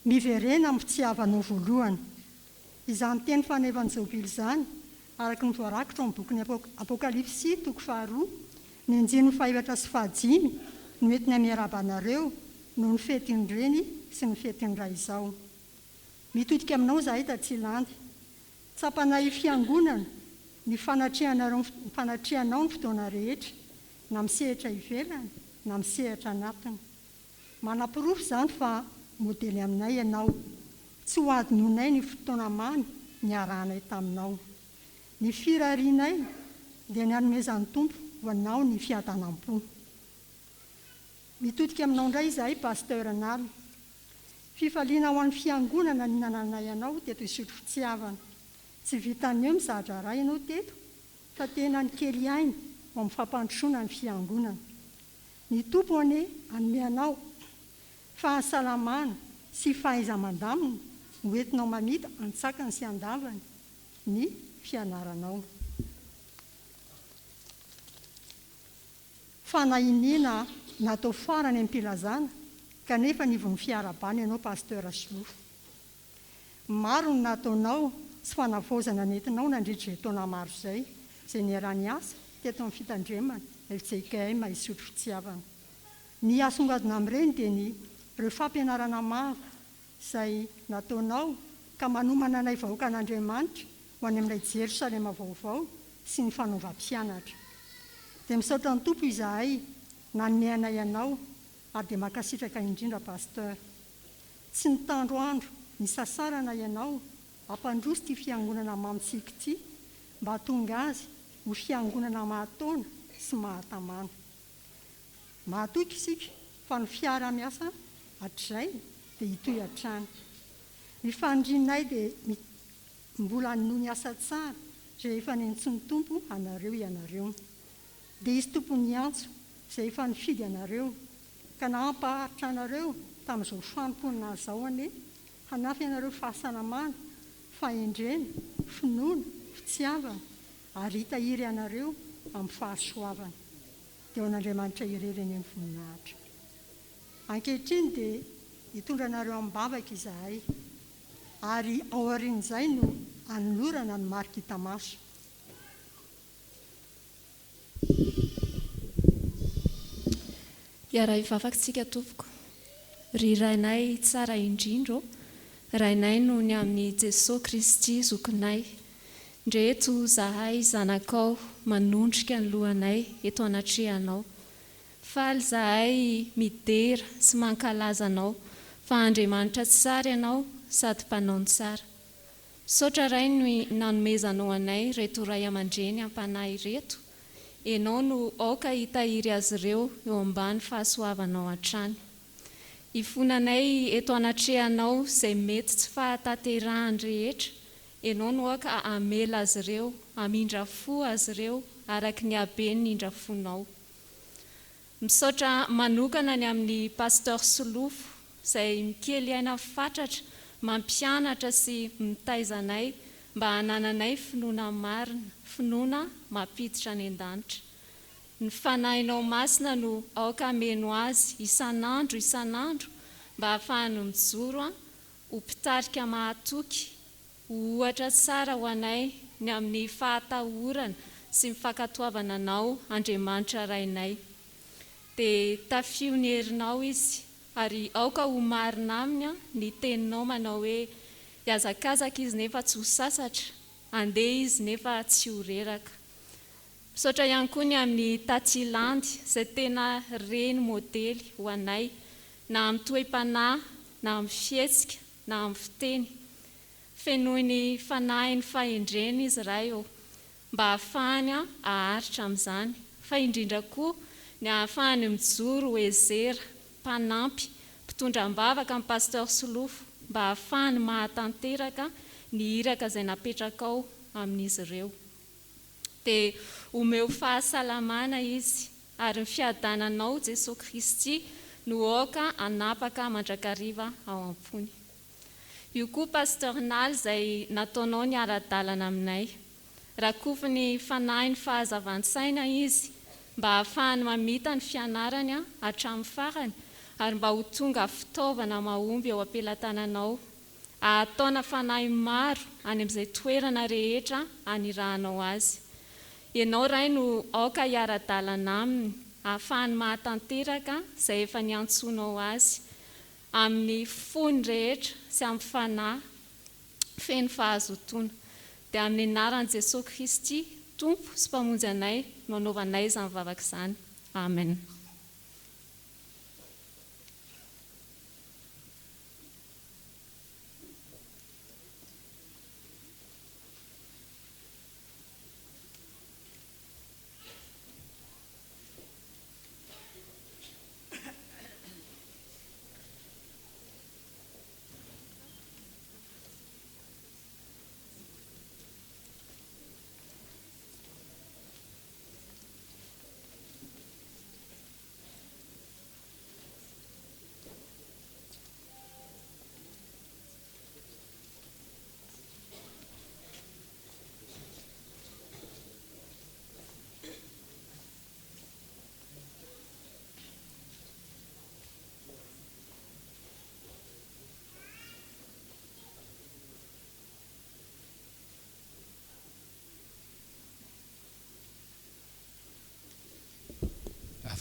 Miverena amin'ny fitiavanao voalohany. Izany teny fanevan'ny Jobily izany araka ny voarakitra amin'ny bokin'ny Apokalipsy toko 2, ny andininy 4 sy 5 no entina miarabanareo no ny fetin'ireny sy ny fetin'iray izao. Mitodika aminao zahay Tatsilandy, tsapanay fiangonana ny fanatrihanao ny fotoana rehetra, na misehatra ivelany na misehatra anatiny. Manam-pirofo izany fa modely aminay ianao, tsy ho adinonay ny fotoana mamy niarahanay taminao. Ny firarianay dia ny hanomezan'ny Tompo ho anao ny fiadanam-po. Mitodika aminao indray izahay pasteur Naly. Fifaliana ho an'ny fiangonana ny nananay ianao teto Isotry Fitiavana. Tsy vitany eo mizahatra ray ianao teto, fa tena ny kely ainy ho amin'ny fampandrosoana ny fiangonana. Ny tompo anie anome anao fahasalamana sy fahaiza-mandamina ho entinao mamita antsakany sy andavany ny fianaranao. Fanahiniana natao farany am-pilazana kanefa nivon'ny fiarabany ianao pasteur Solofo. Maro ny nataonao sy fanavaozana nentinao nandritra izay taona maro izay niarany asa teto amin'ny fitandremana Fjkm Isotry Fitiavana. Ny asongadina amin'ireny dia ny ireo fampianarana maro izay nataonao ka manomana anay vahoaka an'Andriamanitra ho any amin'ilay Jerosalema vaovao sy ny fanaovam-pianatra. Dia misaotra ny tompo izahay nanome anay ianao ary dia mankasitraka indrindra pasteur. Tsy nitandro andro ny sasarana ianao hampandroso ity fiangonana mamitsika ity mba hatonga azy ho fiangonana mahataona sy mahatamana. Mahatoky isika fa ny fiara-miasa hatrizay dia hitoy hatrany. Ny fandrinay dia mbola noho ny asa tsara izay efa nentsy ny tompo anareo ianareo. Dia izy tompony antso izay efa nifidy anareo ka nampaharitra anareo tamin'izao fanompoana izao anie hanafy anareo fahasalamana, fahendrena, finoana, fitiavana ary hitahiry anareo amin'ny fahasoavana. Dia ho an'Andriamanitra irery eny amin'ny voninahitra. Ankehitriny dia hitondra anareo amin'ny bavaka izahay ary ao aorian'izay no anolorana ny marika hita maso. Iaraha ivavakantsika tompoko, ry rainay tsara indrindro, rainay no ny amin'ny Jesosy Kristy zokinay. Ndreto zahay zanakao manondrika ny lohanay eto anatrehanao. Faly zahay midera sy mankalaza anao, fa Andriamanitra tsara ianao sady mpanao ny tsara. Saotra ray no nanomezanao anay reto ray aman-dreny ampanahy reto. Ianao no aoka hitahiry azy ireo eo ambany fahasoavanao hatrany. Ifonanay eto anatrehanao izay mety tsy fahatanterahany rehetra. Ianao no aoka amela azy ireo, amindra fo azy ireo araka ny habeny indra fonao. Misaotra manokana ny amin'ny pasteur Solofo izay mikely aina fatratra, mampianatra sy mitaizanay mba hanananay finoana marina, finoana mampiditra any an-danitra. Ny fanahinao masina no aoka meno azy isan'andro mba hahafahany mijoro ho mpitarika mahatoky, ohatra tsara ho anay ny amin'ny fahatahorana sy mifankatoavana anao Andriamanitra rainay. Dia tafio ny herinao izy ary aoka ho marina aminy ny teninao manao hoe hiazakazaka izy nefa tsy ho sasatra, andeha izy nefa tsy ho reraka. Misaotra ihany koa ny amin'ny Tatilandy izay tena reny modely ho anay na amin'ny toe-panahy, na amin'ny fihetsika, na amin'ny fiteny. Fenoy ny fanahy ny fahendreny izy ray mba hahafahany haharitra amin'izany, fa indrindra koa ny hahafahany mijoro ho ezera, mpanampy, mpitondram-bavaka amin'ny pasteur Solofo mba hahafahany mahatanteraka ny iraka izay napetraka ao amin'izy ireo. Dia omeo fahasalamana izy ary ny fiadananao Jesosy Kristy no aoka anapaka mandrakariva ao am-pony. Io koa pasteur Naly izay nataonao ny ara-dalana aminay. Rakofy ny fanahy ny fahazavan-tsaina izy mba hahafahany mamita ny fianarany hatramin'ny farany ary mba ho tonga fitaovana mahomby ao am-pelatananao. Ahataona fanahy maro any amin'izay toerana rehetra anirahanao azy. Ianao ray no aoka hiara-dalana aminy, ahafahany mahatanteraka izay efa niantsonao azy amin'ny fony rehetra sy amin'ny fanahy feno fahazotoana. Dia amin'ny anaran'i Jesosy Kristy, Tompo sy mpamonjy anay, no anaovanay izany vavaka izany. Amen.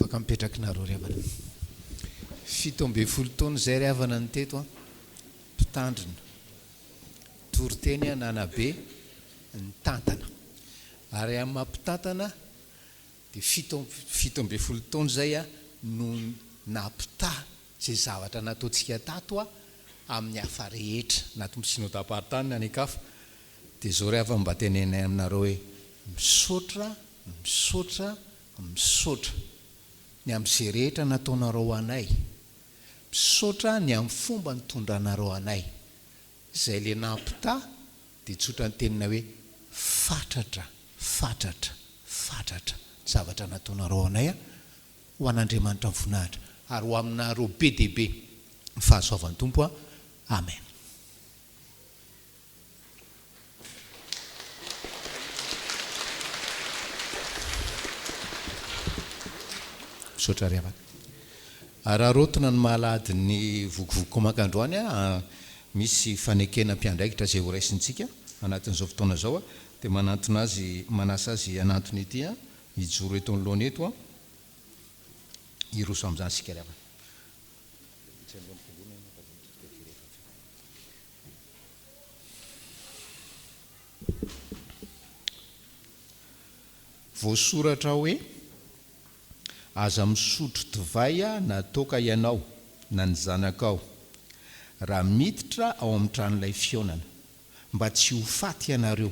afaka mipetraka nareo ry havana. 17 taona zay ry havana ny teto a mpitandrina toriteny nanabe ny tantana ary amin'ny mampitantana dia 17 taona zay a no nampita zay zavatra nataontsika tato a amin'ny hafa rehetra na tombo synodam-paritany na nikafa dia zao ry havana mba tenenay aminareo hoe misaotra ny amin'izay rehetra nataonareo anay, misaotra ny amin'ny fomba nitondranareo anay. Izay le nampita dia tsotra ny tenina hoe fatratra zavatra nataonareo anay ho an'Andriamanitra voninahitra ary ho aminareo be dia be ny fahasoavan'ny Tompo a. Amen. Misaotra ry havana. Ararotona ny Alahady ny vokovoko makandroany a, misy fanekena mpiandraikitra zay ho raisintsika anatin'izao fotoana zao a, dia manantona azy, manasa azy anatony ity a, hijoro eto anoloana eto a, hiroso amin'izany sika ry havana. Voasoratra hoe aza misotro divay na toaka ianao na ny zanakao raha miditra ao amin'ny tranon'ilay fionana, mba tsy ho faty ianareo,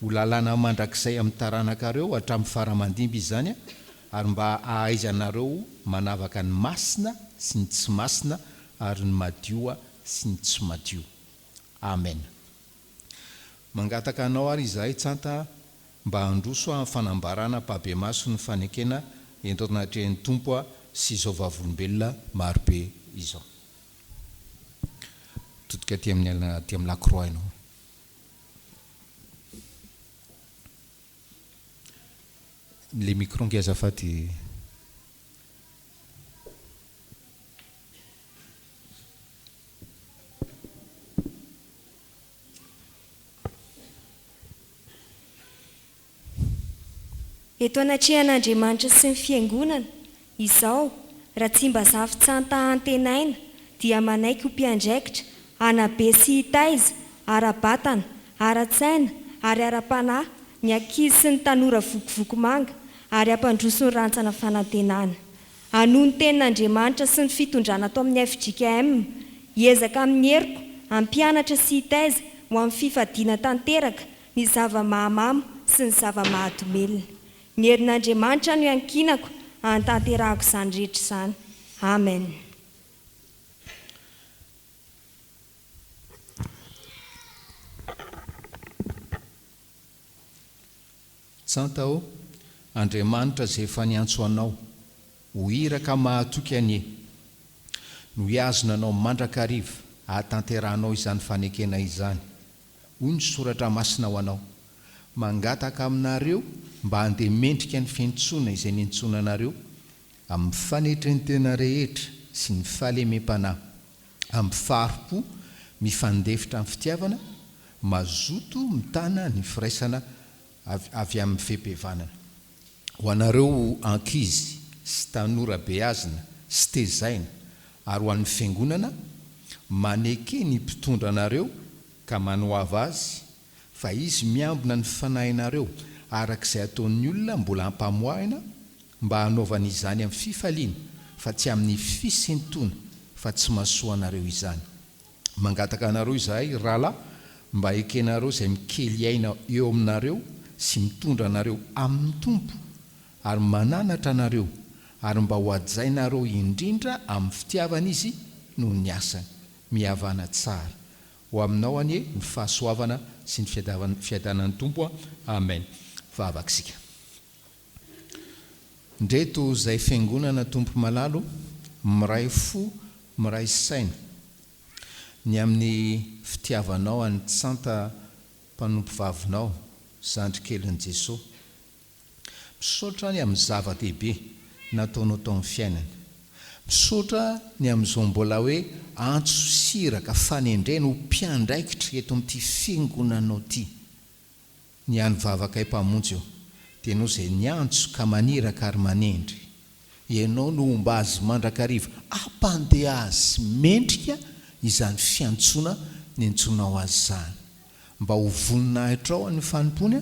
ho lalàna mandrakizay amin'ny taranakareo hatramin'ny faramandimby izany ary mba ahaizanareo manavaka ny masina sy ny tsy masina ary ny madio sy ny tsy madio. Amen. Mangataka anao ary izahay tsanta mba handroso amin'ny fanambarana pabe maso ny fanekena ento anatrehan'ny Tompo sy izao vavolombelona marobe izao. Totika aty amin'ny lakroa ianao. Le micro ngezafady. Eto anatrehan'Andriamanitra sy ny fiangonana izao, raha tsy mba zavy-tsanta antenaina dia manaiky ho mpiandraikitra anabe sy hitaiza, ara-batana, ara-tsaina ary ara-panahy, ny ankizy sy ny tanora vokovoko manga ary ampandroso ny rantsana fanantenana. Anohy ny tenin'Andriamanitra sy ny fitondrana atao amin'ny Fjkm, hiezaka amin'ny heriko, ampianatra sy hitaiza ho amin'ny fifadiana tanteraka ny zava-mahamamo sy ny zava-mahadomelina. Ny herin'Andriamanitra no iankinako hantanterahako izany rehetra izany. Amen. Tsanta o Andriamanitra zay efa niantso anao ho iraka mahatoky anie, no hiazona anao mandrakariva hahatanterahanao izany fanekena izany. Hoy ny soratra masina ho anao, mangataka aminareo mba handeha mendrika ny fiantsoana izay niantsoana anareo amin'ny fanetrany tena rehetra sy ny fahalemem-panahy, amin'ny faharipo mifandefitra amin'ny fitiavana, mazoto mitana ny firaisana avy amin'ny feham-pivanana. Ho anareo ankizy sy tanora beazina sy tezaina ary ho an'ny fiangonana, maneke ny mpitondra anareo ka manohava azy, fa izy miambina ny fanahinareo arak'izay ataon'ny olona mbola hampamoahina, mba hanaovana izany amin'ny fifaliana fa tsy amin'ny fisentona, fa tsy mahasoa anareo izany. Mangataka anareo izahay rahalahy mba ekenareo izay mikely aina eo aminareo sy mitondra anareo amin'ny Tompo ary mananatra anareo ary mba ho ajainareo indrindra amin'ny fitiavana izy noho ny asany, mihavana tsara. Ho aminao anie ny fahasoavana sy ny fiadanan'ny Tompo. Amen. Vavakisika. Ndreto izay fiangonana Tompo malalo, miray fo, miray saina ny amin'ny fitiavanao any tsanta mpanompovavinao zandrikelin'i Jesosy. Misaotra ny amin'ny zava-dehibe nataonao tao amin'ny fiainana. Misaotra ny amin'izao mbola hoe antso siraka fanendrena ho mpiandraikitra eto amin'ity fiangonanao ity. Ny any vavaka mpamonjy eo dia enao izay niantso ka maniraka ary manendry. ianao no omba azy mandrakariva ampandeha azy mendrika izany fiantsoana ny antsonao azy zany mba ho voninahitra ao ny fanompony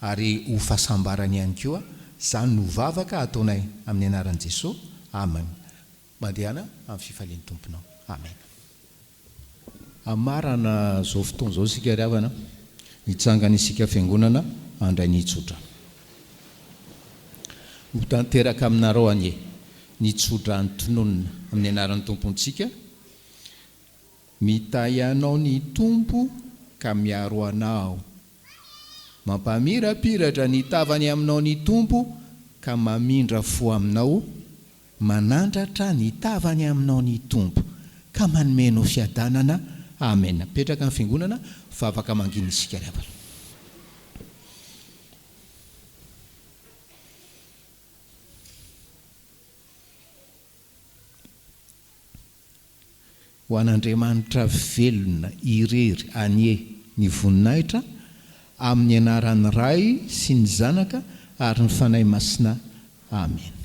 ary ho fahasambarany ihany koa zany no vavaka ataonay amin'ny anaran'i Jesosy. Amen. Mandehana amin'ny fifalian'ny tomponao. Amen. Amarana zao fotoana zao isika ry havana hitsangana isika fiangonana andray nitsotra. Ho tanteraka aminareo anie nitsotra ny tononona amin'ny anaran'ny tompontsika. Mitahy anao ny tompo ka miaro anao, mampamirapiratra ny tavany aminao ny tompo ka mamindra fo aminao, manandratra ny tavany aminao ny tompo ka manomenao fiadanana. Amen. Petraka amin'ny fiangonana fa afaka mangina isika ry havana. Ho an'Andriamanitra velona irery anie ny voninahitra amin'ny anaran'ny Ray sy ny Zanaka ary ny Fanahy Masina. Amen.